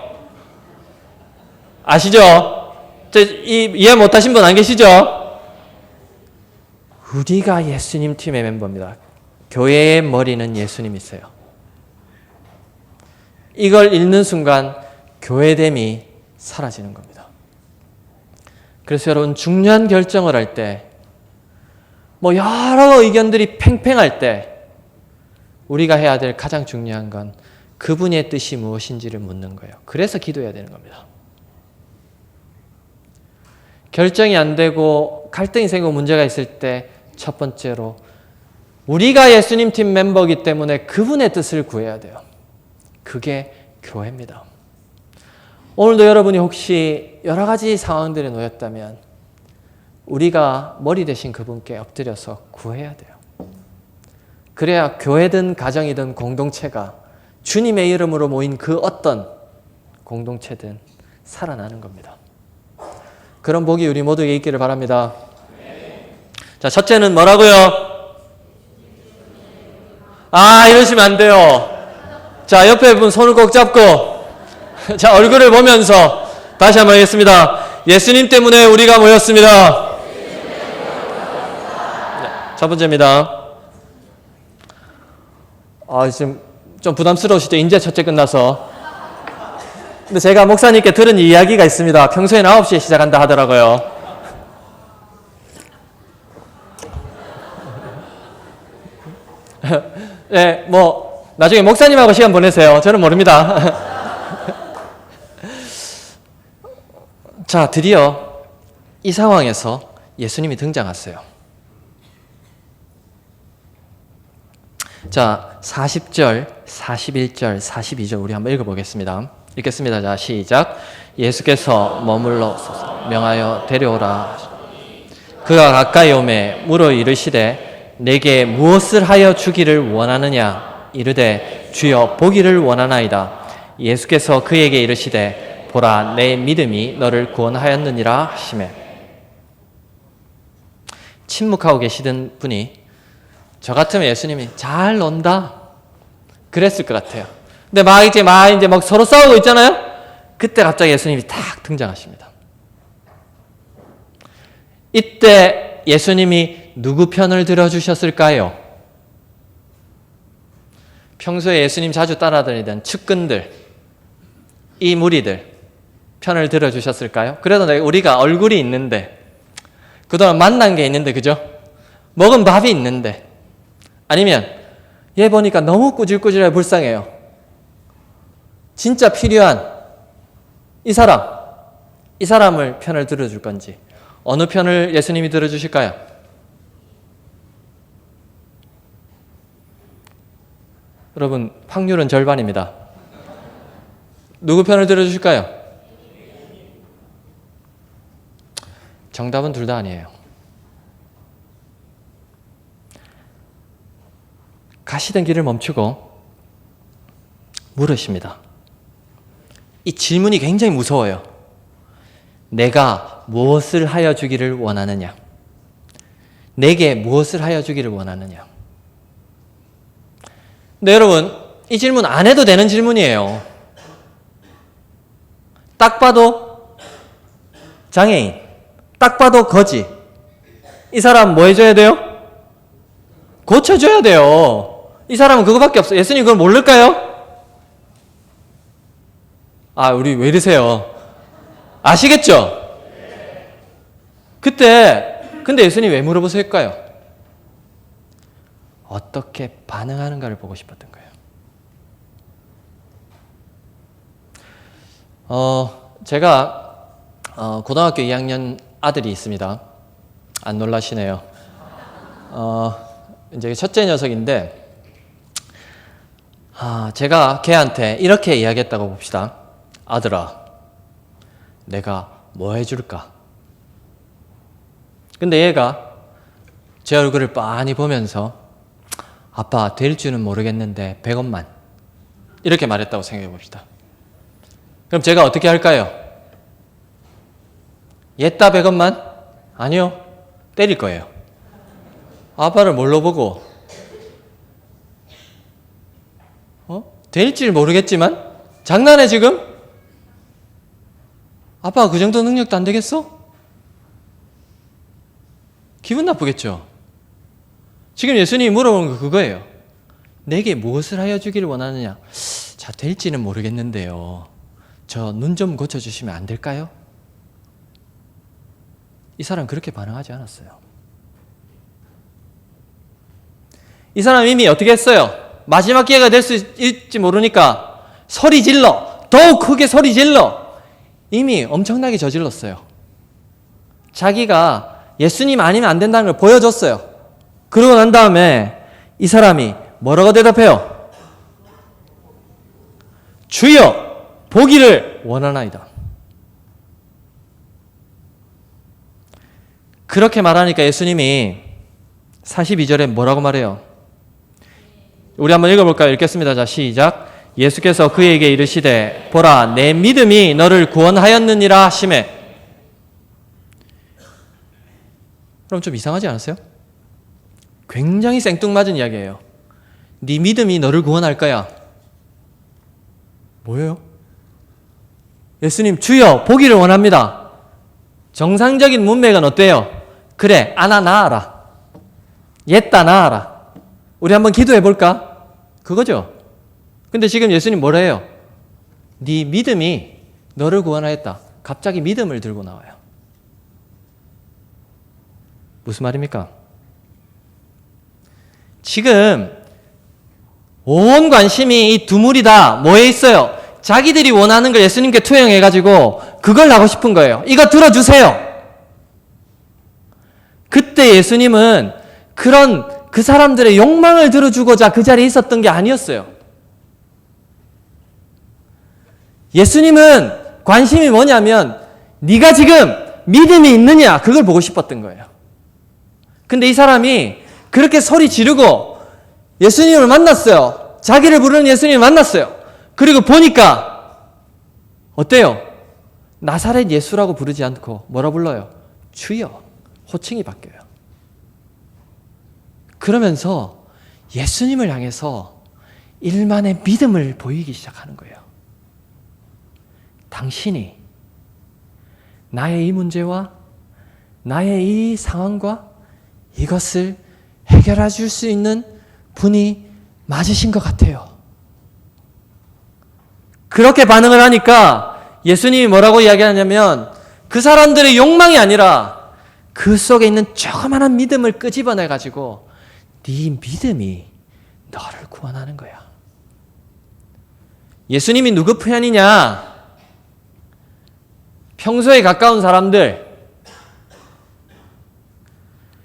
아시죠? 이해 못하신 분 안 계시죠? 우리가 예수님 팀의 멤버입니다. 교회의 머리는 예수님이세요. 이걸 잃는 순간 교회됨이 사라지는 겁니다. 그래서 여러분, 중요한 결정을 할 때, 여러 의견들이 팽팽할 때 우리가 해야 될 가장 중요한 건 그분의 뜻이 무엇인지를 묻는 거예요. 그래서 기도해야 되는 겁니다. 결정이 안 되고 갈등이 생기고 문제가 있을 때 첫 번째로 우리가 예수님 팀 멤버이기 때문에 그분의 뜻을 구해야 돼요. 그게 교회입니다. 오늘도 여러분이 혹시 여러 가지 상황들에 놓였다면 우리가 머리 대신 그분께 엎드려서 구해야 돼요. 그래야 교회든 가정이든 공동체가 주님의 이름으로 모인 그 어떤 공동체든 살아나는 겁니다. 그런 복이 우리 모두에게 있기를 바랍니다. 자, 첫째는 뭐라고요? 이러시면 안 돼요. 자, 옆에 분 손을 꼭 잡고 자, 얼굴을 보면서 다시 한번 하겠습니다. 예수님 때문에 우리가 모였습니다. 첫 번째입니다. 지금 좀 부담스러우시죠? 이제 첫째 끝나서. 근데 제가 목사님께 들은 이야기가 있습니다. 평소에는 9시에 시작한다 하더라고요. 네, 나중에 목사님하고 시간 보내세요. 저는 모릅니다. 자, 드디어 이 상황에서 예수님이 등장하세요. 자, 40절, 41절, 42절 우리 한번 읽어보겠습니다. 읽겠습니다. 자, 시작. 예수께서 머물러 명하여 데려오라. 그가 가까이 오매 물어 이르시되 내게 무엇을 하여 주기를 원하느냐? 이르되 주여 보기를 원하나이다. 예수께서 그에게 이르시되 보라 내 믿음이 너를 구원하였느니라 하시매. 침묵하고 계시던 분이 저 같으면 예수님이 잘 논다 그랬을 것 같아요. 근데 막 이제 서로 싸우고 있잖아요. 그때 갑자기 예수님이 탁 등장하십니다. 이때 예수님이 누구 편을 들어주셨을까요? 평소에 예수님 자주 따라다니던 측근들, 이 무리들 편을 들어주셨을까요? 그래도 우리가 얼굴이 있는데, 그동안 만난 게 있는데, 그죠? 먹은 밥이 있는데, 아니면 얘 보니까 너무 꾸질꾸질해 불쌍해요. 진짜 필요한 이 사람을 편을 들어줄 건지 어느 편을 예수님이 들어주실까요? 여러분, 확률은 절반입니다. 누구 편을 들어주실까요? 정답은 둘 다 아니에요. 가시던 길을 멈추고 물으십니다. 이 질문이 굉장히 무서워요. 내가 무엇을 하여 주기를 원하느냐? 내게 무엇을 하여 주기를 원하느냐? 근데 여러분, 이 질문 안 해도 되는 질문이에요. 딱 봐도 장애인, 딱 봐도 거지. 이 사람 뭐 해줘야 돼요? 고쳐줘야 돼요. 이 사람은 그거밖에 없어요. 예수님 그걸 모를까요? 아, 우리 왜 이러세요? 아시겠죠? 근데 예수님 왜 물어보실까요? 어떻게 반응하는가를 보고 싶었던 거예요. 제가 고등학교 2학년 아들이 있습니다. 안 놀라시네요. 이제 첫째 녀석인데, 제가 걔한테 이렇게 이야기했다고 봅시다. 아들아, 내가 뭐 해줄까? 근데 얘가 제 얼굴을 빤히 보면서 아빠 될 줄은 모르겠는데 100원만 이렇게 말했다고 생각해 봅시다. 그럼 제가 어떻게 할까요? 얘따 100원만? 아니요. 때릴 거예요. 아빠를 뭘로 보고? 될지 모르겠지만 장난해 지금? 아빠가 그 정도 능력도 안 되겠어? 기분 나쁘겠죠? 지금 예수님이 물어보는 거 그거예요. 내게 무엇을 하여 주기를 원하느냐? 자, 될지는 모르겠는데요. 저 눈 좀 고쳐주시면 안 될까요? 이 사람 그렇게 반응하지 않았어요. 이 사람 이미 어떻게 했어요? 마지막 기회가 될 수 있을지 모르니까 소리 질러! 더욱 크게 소리 질러! 이미 엄청나게 저질렀어요. 자기가 예수님 아니면 안 된다는 걸 보여줬어요. 그러고 난 다음에 이 사람이 뭐라고 대답해요? 주여 보기를 원하나이다. 그렇게 말하니까 예수님이 42절에 뭐라고 말해요? 우리 한번 읽어볼까요? 읽겠습니다. 자, 시작. 예수께서 그에게 이르시되 보라 내 믿음이 너를 구원하였느니라 하시매. 그럼 좀 이상하지 않았어요? 굉장히 생뚱맞은 이야기예요. 네 믿음이 너를 구원할 거야. 뭐예요? 예수님 주여 보기를 원합니다. 정상적인 문맥은 어때요? 그래, 아나 나아라. 옛다 나아라. 우리 한번 기도해 볼까? 그거죠. 근데 지금 예수님 뭐라 해요? 네 믿음이 너를 구원하였다. 갑자기 믿음을 들고 나와요. 무슨 말입니까? 지금 온 관심이 이 두 무리 다 뭐에 있어요? 자기들이 원하는 걸 예수님께 투영해가지고 그걸 하고 싶은 거예요. 이거 들어주세요. 그때 예수님은 그 그 사람들의 욕망을 들어주고자 그 자리에 있었던 게 아니었어요. 예수님은 관심이 뭐냐면 네가 지금 믿음이 있느냐 그걸 보고 싶었던 거예요. 근데 이 사람이 그렇게 소리 지르고 예수님을 만났어요. 자기를 부르는 예수님을 만났어요. 그리고 보니까 어때요? 나사렛 예수라고 부르지 않고 뭐라 불러요? 주여. 호칭이 바뀌어요. 그러면서 예수님을 향해서 일만의 믿음을 보이기 시작하는 거예요. 당신이 나의 이 문제와 나의 이 상황과 이것을 해결해 줄 수 있는 분이 맞으신 것 같아요. 그렇게 반응을 하니까 예수님이 뭐라고 이야기하냐면 그 사람들의 욕망이 아니라 그 속에 있는 조그마한 믿음을 끄집어내가지고 네 믿음이 너를 구원하는 거야. 예수님이 누구 편이냐? 평소에 가까운 사람들,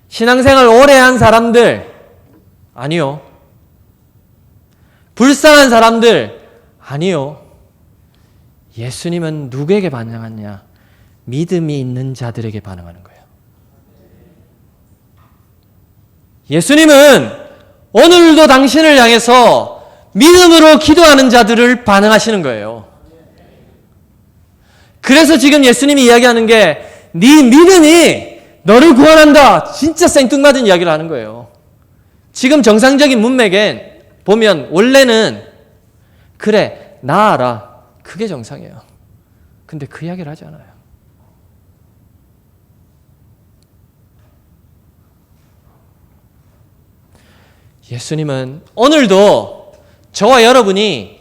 신앙생활 오래 한 사람들, 아니요. 불쌍한 사람들, 아니요. 예수님은 누구에게 반응하냐? 믿음이 있는 자들에게 반응하는 거예요. 예수님은 오늘도 당신을 향해서 믿음으로 기도하는 자들을 반응하시는 거예요. 그래서 지금 예수님이 이야기하는 게 네 믿음이 너를 구원한다. 진짜 생뚱맞은 이야기를 하는 거예요. 지금 정상적인 문맥엔 보면 원래는 그래 나 알아. 그게 정상이에요. 근데 그 이야기를 하지 않아요. 예수님은 오늘도 저와 여러분이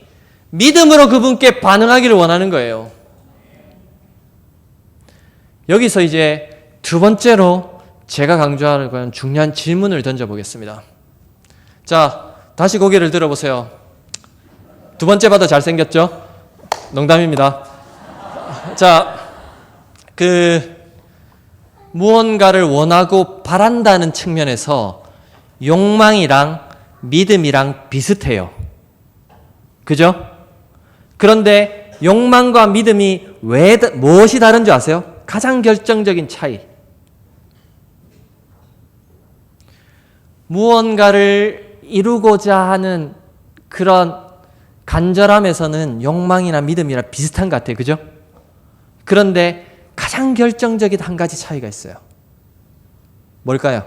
믿음으로 그분께 반응하기를 원하는 거예요. 여기서 이제 두 번째로 제가 강조하려고 하는 중요한 질문을 던져보겠습니다. 자, 다시 고개를 들어보세요. 두 번째 봐도 잘생겼죠? 농담입니다. 자, 무언가를 원하고 바란다는 측면에서 욕망이랑 믿음이랑 비슷해요. 그죠? 그런데 욕망과 믿음이 무엇이 다른 줄 아세요? 가장 결정적인 차이. 무언가를 이루고자 하는 그런 간절함에서는 욕망이나 믿음이랑 비슷한 것 같아요. 그죠? 그런데 가장 결정적인 한 가지 차이가 있어요. 뭘까요?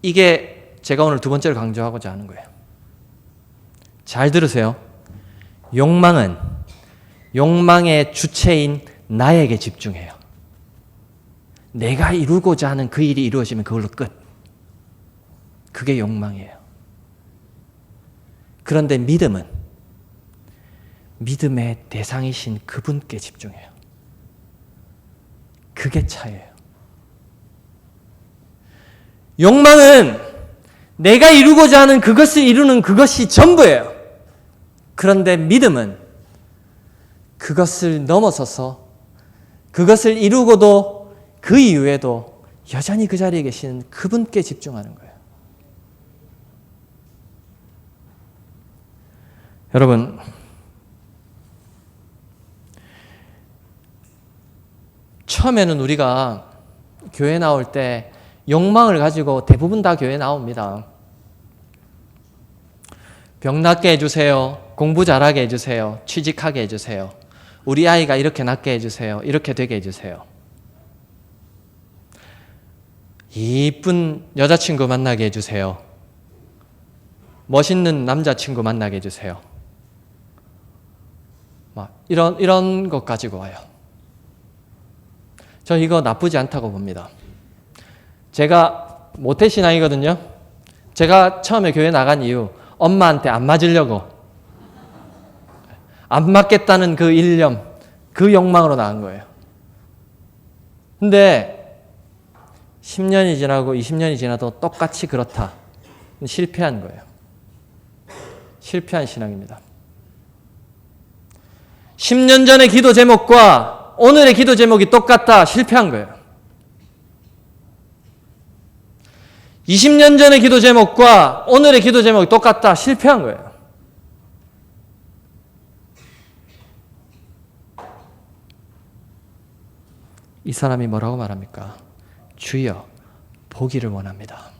이게 제가 오늘 두 번째로 강조하고자 하는 거예요. 잘 들으세요. 욕망의 주체인 나에게 집중해요. 내가 이루고자 하는 그 일이 이루어지면 그걸로 끝. 그게 욕망이에요. 그런데 믿음은 믿음의 대상이신 그분께 집중해요. 그게 차이예요. 욕망은 내가 이루고자 하는 그것을 이루는 그것이 전부예요. 그런데 믿음은 그것을 넘어서서 그것을 이루고도 그 이후에도 여전히 그 자리에 계신 그분께 집중하는 거예요. 여러분, 처음에는 우리가 교회 나올 때 욕망을 가지고 대부분 다 교회 나옵니다. 병 낫게 해주세요. 공부 잘하게 해주세요. 취직하게 해주세요. 우리 아이가 이렇게 낫게 해주세요. 이렇게 되게 해주세요. 이쁜 여자친구 만나게 해주세요. 멋있는 남자친구 만나게 해주세요. 막 이런 것 가지고 와요. 저 이거 나쁘지 않다고 봅니다. 제가 모태신앙이거든요. 제가 처음에 교회 나간 이유 엄마한테 안 맞으려고 안 맞겠다는 그 일념, 그 욕망으로 나간 거예요. 근데 10년이 지나고 20년이 지나도 똑같이 그렇다. 실패한 거예요. 실패한 신앙입니다. 10년 전의 기도 제목과 오늘의 기도 제목이 똑같다. 실패한 거예요. 20년 전의 기도 제목과 오늘의 기도 제목이 똑같다. 실패한 거예요. 이 사람이 뭐라고 말합니까? 주여, 보기를 원합니다.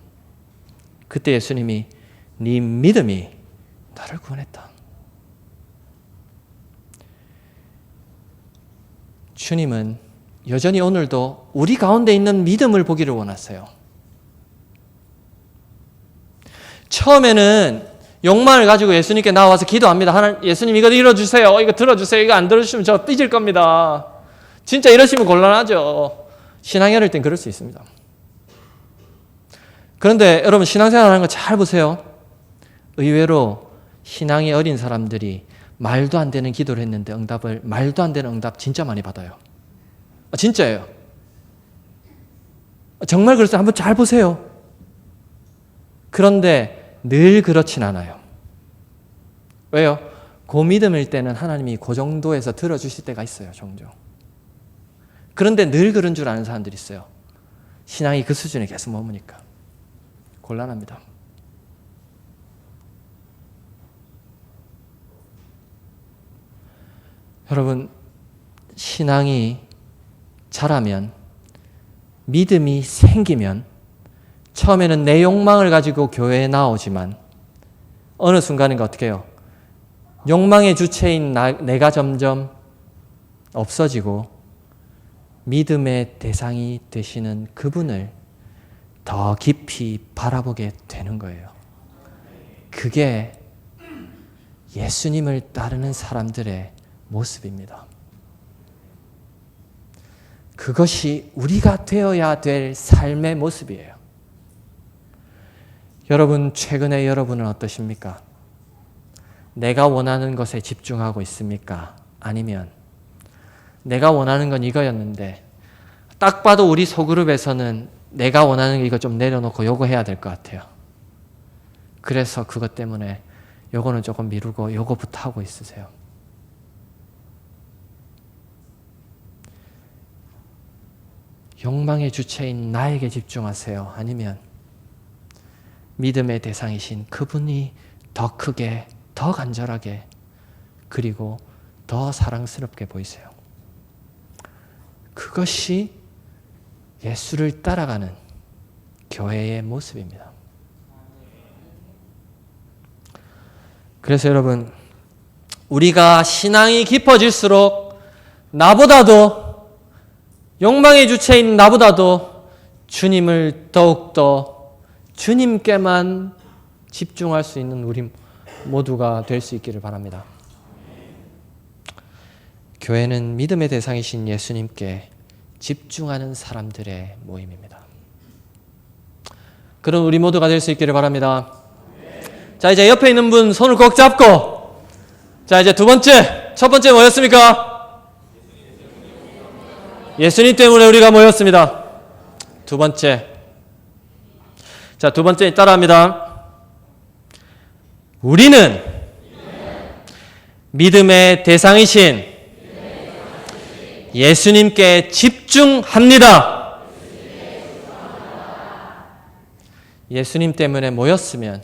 그때 예수님이 네 믿음이 나를 구원했다. 주님은 여전히 오늘도 우리 가운데 있는 믿음을 보기를 원하세요. 처음에는 욕망을 가지고 예수님께 나와서 기도합니다. 하나님, 예수님 이거 이뤄주세요. 이거 들어주세요. 이거 안 들어주시면 저 삐질 겁니다. 진짜 이러시면 곤란하죠. 신앙이 어릴 땐 그럴 수 있습니다. 그런데 여러분 신앙생활 하는 거 잘 보세요. 의외로 신앙이 어린 사람들이 말도 안 되는 기도를 했는데 말도 안 되는 응답 진짜 많이 받아요. 진짜예요. 정말 그랬어요. 한번 잘 보세요. 그런데 늘 그렇진 않아요. 왜요? 그 믿음일 때는 하나님이 그 정도에서 들어주실 때가 있어요. 종종. 그런데 늘 그런 줄 아는 사람들이 있어요. 신앙이 그 수준에 계속 머무니까. 곤란합니다. 여러분, 신앙이 자라면, 믿음이 생기면, 처음에는 내 욕망을 가지고 교회에 나오지만, 어느 순간인가 어떻게 해요? 욕망의 주체인 내가 점점 없어지고, 믿음의 대상이 되시는 그분을 더 깊이 바라보게 되는 거예요. 그게 예수님을 따르는 사람들의 모습입니다. 그것이 우리가 되어야 될 삶의 모습이에요. 여러분, 최근에 여러분은 어떠십니까? 내가 원하는 것에 집중하고 있습니까? 아니면 내가 원하는 건 이거였는데 딱 봐도 우리 소그룹에서는 내가 원하는 게 이거 좀 내려놓고 요거 해야 될 것 같아요. 그래서 그것 때문에 요거는 조금 미루고 요거부터 하고 있으세요. 욕망의 주체인 나에게 집중하세요. 아니면 믿음의 대상이신 그분이 더 크게, 더 간절하게, 그리고 더 사랑스럽게 보이세요. 그것이 예수를 따라가는 교회의 모습입니다. 그래서 여러분, 우리가 신앙이 깊어질수록 나보다도, 욕망의 주체인 나보다도 주님을 더욱더 주님께만 집중할 수 있는 우리 모두가 될 수 있기를 바랍니다. 교회는 믿음의 대상이신 예수님께 집중하는 사람들의 모임입니다. 그런 우리 모두가 될 수 있기를 바랍니다. 자, 이제 옆에 있는 분 손을 꼭 잡고, 자, 이제 두 번째, 첫 번째 뭐였습니까? 예수님 때문에 우리가 모였습니다. 두 번째. 자, 두 번째 따라합니다. 우리는 믿음의 대상이신 예수님께 집중합니다. 예수님 때문에 모였으면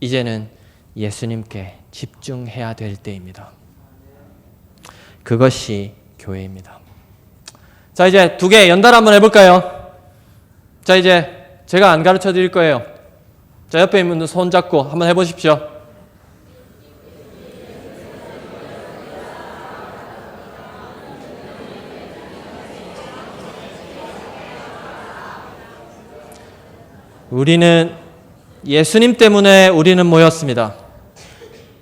이제는 예수님께 집중해야 될 때입니다. 그것이 교회입니다. 자, 이제 두 개 연달 한번 해볼까요? 자, 이제 제가 안 가르쳐 드릴 거예요. 자, 옆에 있는 분들 손 잡고 한번 해보십시오. 우리는 예수님 때문에 우리는 모였습니다.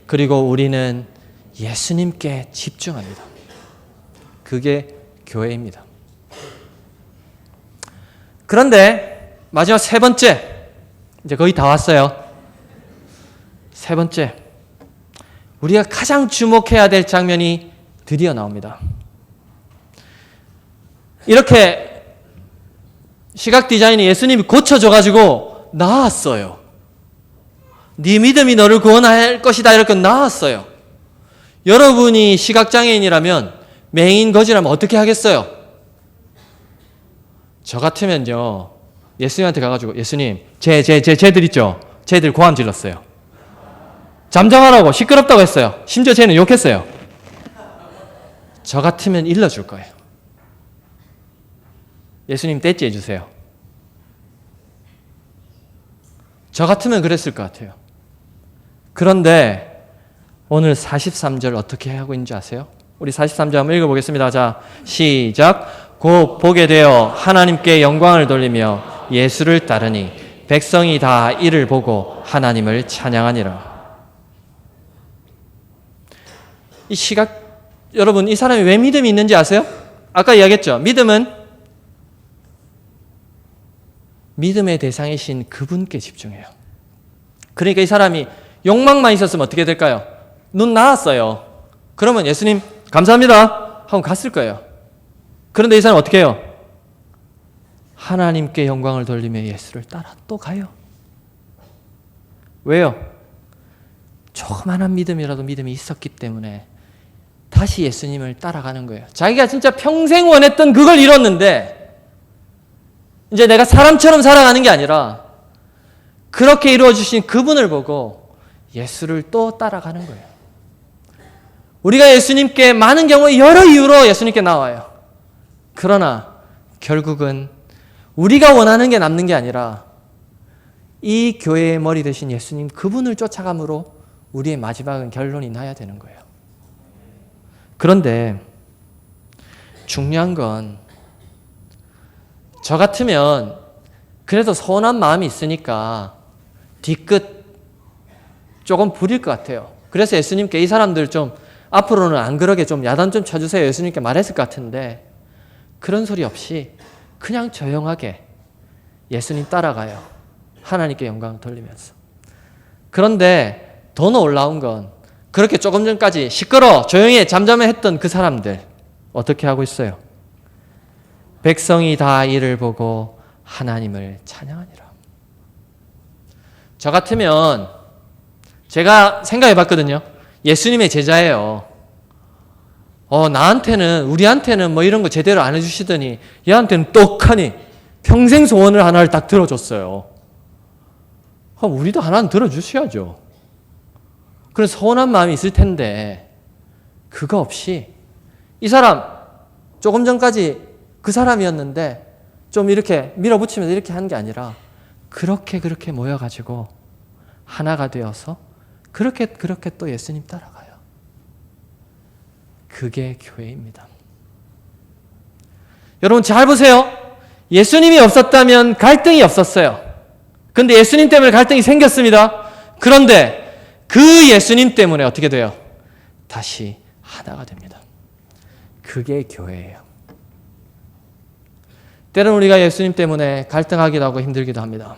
그리고 우리는 예수님께 집중합니다. 그게 교회입니다. 그런데 마지막 세 번째, 이제 거의 다 왔어요. 세 번째, 우리가 가장 주목해야 될 장면이 드디어 나옵니다. 이렇게 시각 디자인이 예수님이 고쳐줘가지고 나았어요. 네 믿음이 너를 구원할 것이다 이렇게 나았어요. 여러분이 시각장애인이라면 맹인 거지라면 어떻게 하겠어요? 저 같으면요, 예수님한테 가가지고 예수님, 쟤들 있죠? 쟤들 고함 질렀어요. 잠잠하라고 시끄럽다고 했어요. 심지어 쟤는 욕했어요. 저 같으면 일러줄 거예요. 예수님 떼찌 해주세요. 저 같으면 그랬을 것 같아요. 그런데 오늘 43절 어떻게 하고 있는지 아세요? 우리 43절 한번 읽어보겠습니다. 자, 시작. 곧 보게 되어 하나님께 영광을 돌리며 예수를 따르니 백성이 다 이를 보고 하나님을 찬양하니라. 이 시각, 여러분 이 사람이 왜 믿음이 있는지 아세요? 아까 이야기했죠. 믿음의 대상이신 그분께 집중해요. 그러니까 이 사람이 욕망만 있었으면 어떻게 될까요? 눈 나왔어요. 그러면 예수님 감사합니다 하고 갔을 거예요. 그런데 이 사람은 어떻게 해요? 하나님께 영광을 돌리며 예수를 따라 또 가요. 왜요? 조그만한 믿음이라도 믿음이 있었기 때문에 다시 예수님을 따라가는 거예요. 자기가 진짜 평생 원했던 그걸 이뤘는데 이제 내가 사람처럼 살아가는 게 아니라 그렇게 이루어주신 그분을 보고 예수를 또 따라가는 거예요. 우리가 예수님께 많은 경우 여러 이유로 예수님께 나와요. 그러나 결국은 우리가 원하는 게 남는 게 아니라 이 교회의 머리 되신 예수님 그분을 쫓아감으로 우리의 마지막은 결론이 나야 되는 거예요. 그런데 중요한 건 저 같으면 그래도 서운한 마음이 있으니까 뒤끝 조금 부릴 것 같아요. 그래서 예수님께 이 사람들 좀 앞으로는 안 그러게 좀 야단 좀 쳐주세요. 예수님께 말했을 것 같은데 그런 소리 없이 그냥 조용하게 예수님 따라가요. 하나님께 영광을 돌리면서. 그런데 더 놀라운 건 그렇게 조금 전까지 시끄러 조용히 잠잠해 했던 그 사람들 어떻게 하고 있어요? 백성이 다 이를 보고 하나님을 찬양하니라. 저 같으면 제가 생각해 봤거든요. 예수님의 제자예요. 나한테는 우리한테는 뭐 이런 거 제대로 안 해주시더니 얘한테는 떡하니 평생 소원을 하나를 딱 들어줬어요. 그럼 우리도 하나는 들어주셔야죠. 그런 서운한 마음이 있을 텐데 그거 없이 이 사람 조금 전까지 그 사람이었는데 좀 이렇게 밀어붙이면서 이렇게 하는 게 아니라 그렇게 모여가지고 하나가 되어서 그렇게 또 예수님 따라가요. 그게 교회입니다. 여러분 잘 보세요. 예수님이 없었다면 갈등이 없었어요. 그런데 예수님 때문에 갈등이 생겼습니다. 그런데 그 예수님 때문에 어떻게 돼요? 다시 하나가 됩니다. 그게 교회예요. 때로는 우리가 예수님 때문에 갈등하기도 하고 힘들기도 합니다.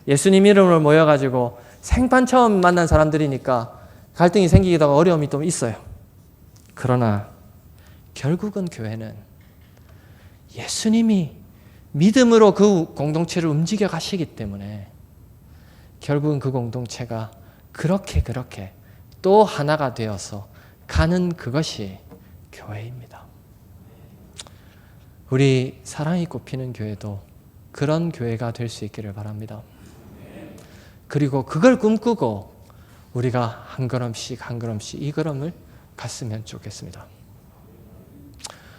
예수님 이름으로 모여가지고 생판 처음 만난 사람들이니까 갈등이 생기기도 하고 어려움이 좀 있어요. 그러나 결국은 교회는 예수님이 믿음으로 그 공동체를 움직여 가시기 때문에 결국은 그 공동체가 그렇게 또 하나가 되어서 가는 그것이 교회입니다. 우리 사랑이 꽃피는 교회도 그런 교회가 될 수 있기를 바랍니다. 그리고 그걸 꿈꾸고 우리가 한 걸음씩 이 걸음을 갔으면 좋겠습니다.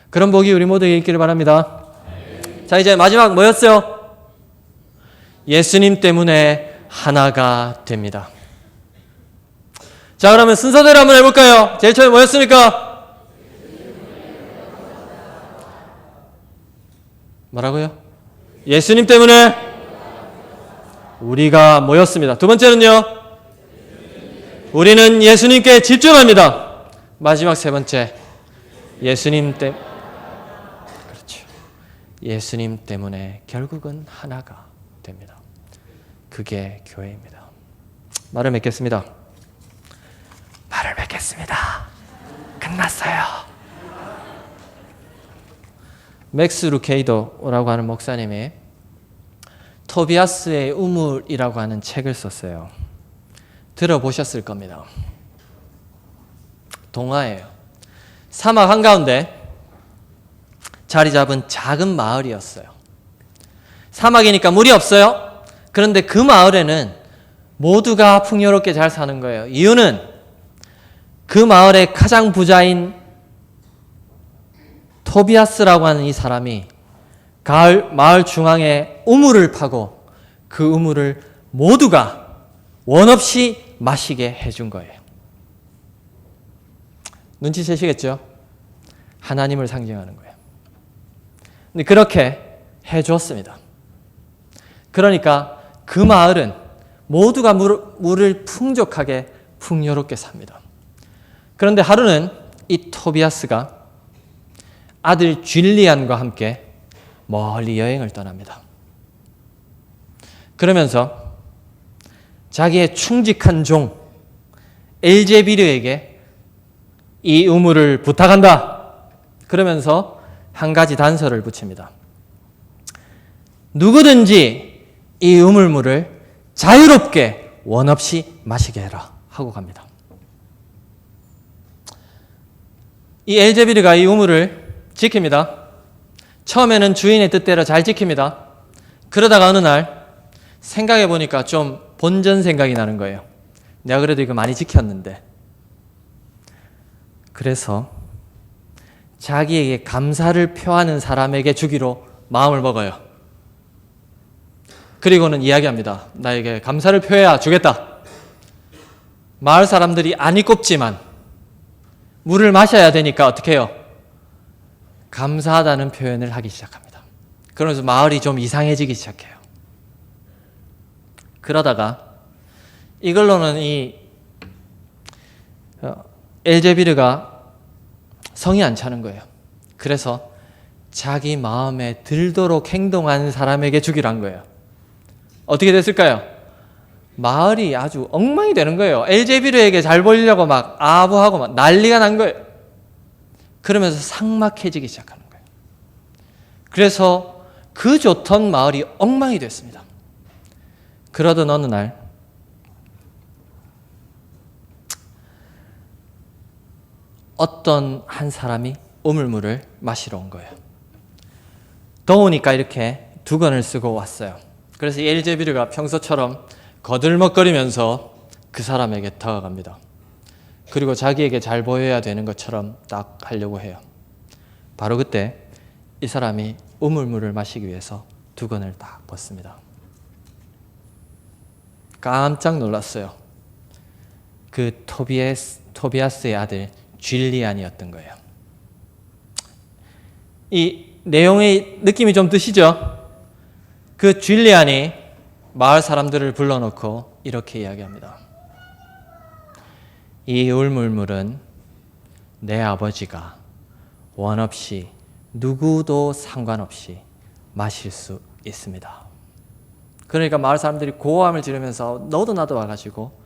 그런 복이 우리 모두에게 있기를 바랍니다. 자, 이제 마지막 뭐였어요? 예수님 때문에 하나가 됩니다. 자, 그러면 순서대로 한번 해볼까요? 제일 처음에 뭐였습니까? 뭐라고요? 예수님 때문에 우리가 모였습니다. 두 번째는요? 우리는 예수님께 집중합니다. 마지막 세 번째, 예수님 때문에 그렇죠. 예수님 때문에 결국은 하나가 됩니다. 그게 교회입니다. 말을 맺겠습니다. 끝났어요. 맥스 루케이도라고 하는 목사님이 토비아스의 우물이라고 하는 책을 썼어요. 들어보셨을 겁니다. 동화예요. 사막 한가운데 자리 잡은 작은 마을이었어요. 사막이니까 물이 없어요. 그런데 그 마을에는 모두가 풍요롭게 잘 사는 거예요. 이유는 그 마을의 가장 부자인 토비아스라고 하는 이 사람이 마을 중앙에 우물을 파고 그 우물을 모두가 원 없이 마시게 해준 거예요. 눈치채시겠죠? 하나님을 상징하는 거예요. 근데 그렇게 해줬습니다. 그러니까 그 마을은 모두가 물을 풍족하게 풍요롭게 삽니다. 그런데 하루는 이 토비아스가 아들 줄리안과 함께 멀리 여행을 떠납니다. 그러면서 자기의 충직한 종 엘제비르에게 이 우물을 부탁한다. 그러면서 한 가지 단서를 붙입니다. 누구든지 이 우물물을 자유롭게 원 없이 마시게 해라 하고 갑니다. 이 엘제비르가 이 우물을 지킵니다. 처음에는 주인의 뜻대로 잘 지킵니다. 그러다가 어느 날 생각해 보니까 좀 본전 생각이 나는 거예요. 내가 그래도 이거 많이 지켰는데. 그래서 자기에게 감사를 표하는 사람에게 주기로 마음을 먹어요. 그리고는 이야기합니다. 나에게 감사를 표해야 주겠다. 마을 사람들이 안이 꼽지만 물을 마셔야 되니까 어떻게 해요? 감사하다는 표현을 하기 시작합니다. 그러면서 마을이 좀 이상해지기 시작해요. 그러다가 이걸로는 이 엘제비르가 성이 안 차는 거예요. 그래서 자기 마음에 들도록 행동하는 사람에게 주기로 한 거예요. 어떻게 됐을까요? 마을이 아주 엉망이 되는 거예요. 엘제비르에게 잘 보이려고 막 아부하고 막 난리가 난 거예요. 그러면서 삭막해지기 시작하는 거예요. 그래서 그 좋던 마을이 엉망이 됐습니다. 그러던 어느 날 어떤 한 사람이 우물물을 마시러 온 거예요. 더우니까 이렇게 두건을 쓰고 왔어요. 그래서 엘제비르가 평소처럼 거들먹거리면서 그 사람에게 다가갑니다. 그리고 자기에게 잘 보여야 되는 것처럼 딱 하려고 해요. 바로 그때 이 사람이 우물물을 마시기 위해서 두건을 딱 벗습니다. 깜짝 놀랐어요. 그 토비아스의 아들 줄리안이었던 거예요. 이 내용의 느낌이 좀 드시죠? 그 줄리안이 마을 사람들을 불러놓고 이렇게 이야기합니다. 이 우물물은 내 아버지가 원 없이 누구도 상관없이 마실 수 있습니다. 그러니까 마을 사람들이 고함을 지르면서 너도 나도 와가지고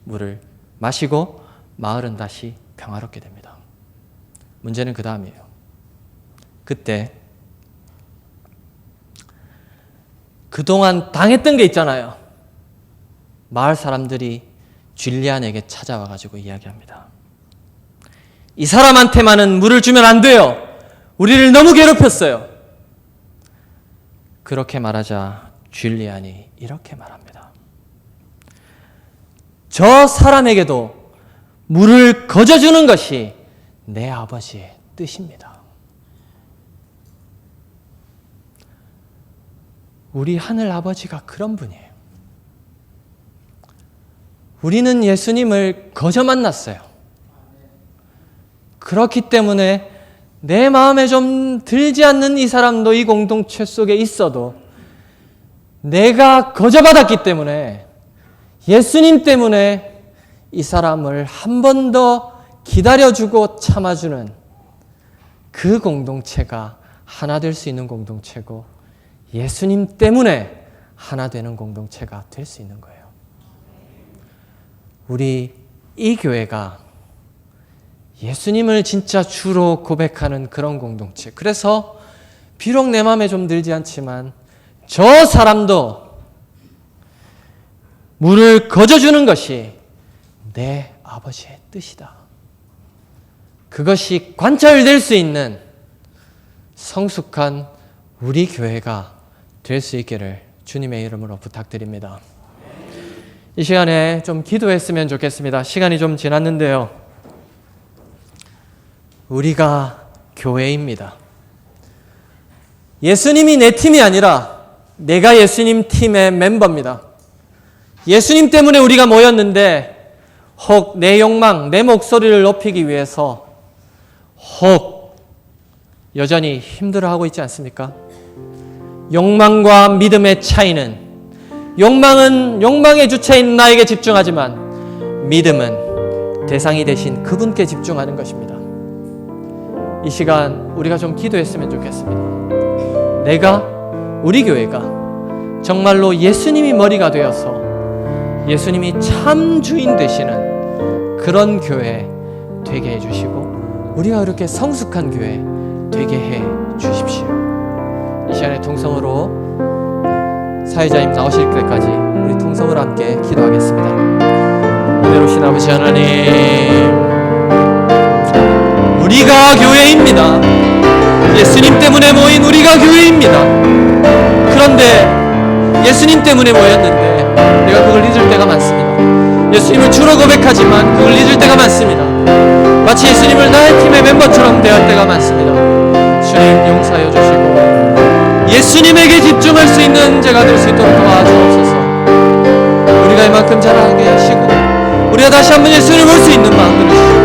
물을 마시고 마을은 다시 평화롭게 됩니다. 문제는 그 다음이에요. 그때 그동안 당했던 게 있잖아요. 마을 사람들이 줄리안에게 찾아와가지고 이야기합니다. 이 사람한테만은 물을 주면 안 돼요. 우리를 너무 괴롭혔어요. 그렇게 말하자 줄리안이 이렇게 말합니다. 저 사람에게도 물을 거저주는 것이 내 아버지의 뜻입니다. 우리 하늘 아버지가 그런 분이에요. 우리는 예수님을 거저 만났어요. 그렇기 때문에 내 마음에 좀 들지 않는 이 사람도 이 공동체 속에 있어도 내가 거저 받았기 때문에 예수님 때문에 이 사람을 한 번 더 기다려주고 참아주는 그 공동체가 하나 될 수 있는 공동체고 예수님 때문에 하나 되는 공동체가 될 수 있는 거예요. 우리 이 교회가 예수님을 진짜 주로 고백하는 그런 공동체. 그래서 비록 내 마음에 좀 들지 않지만 저 사람도 물을 거저주는 것이 내 아버지의 뜻이다. 그것이 관찰될 수 있는 성숙한 우리 교회가 될 수 있기를 주님의 이름으로 부탁드립니다. 이 시간에 좀 기도했으면 좋겠습니다. 시간이 좀 지났는데요. 우리가 교회입니다. 예수님이 내 팀이 아니라 내가 예수님 팀의 멤버입니다. 예수님 때문에 우리가 모였는데 혹 내 욕망, 내 목소리를 높이기 위해서 혹 여전히 힘들어하고 있지 않습니까? 욕망과 믿음의 차이는 욕망은 욕망의 주체인 나에게 집중하지만 믿음은 대상이 되신 그분께 집중하는 것입니다. 이 시간 우리가 좀 기도했으면 좋겠습니다. 내가, 우리 교회가 정말로 예수님이 머리가 되어서 예수님이 참 주인 되시는 그런 교회 되게 해주시고 우리가 그렇게 성숙한 교회 되게 해 주십시오. 이 시간에 통성으로 사회자님 나오실 때까지 우리 통성으로 함께 기도하겠습니다. 은혜로우신 아버지 하나님, 우리가 교회입니다. 예수님 때문에 모인 우리가 교회입니다. 그런데 예수님 때문에 모였는데 내가 그걸 잊을 때가 많습니다. 예수님을 주로 고백하지만 그걸 잊을 때가 많습니다. 마치 예수님을 나의 팀의 멤버처럼 대할 때가 많습니다. 주님 용서하여 주시고 예수님에게 집중할 수 있는 제가 될 수 있도록 도와주옵소서. 우리가 이만큼 자라게 하시고 우리가 다시 한번 예수님을 볼 수 있는 마음을 주시고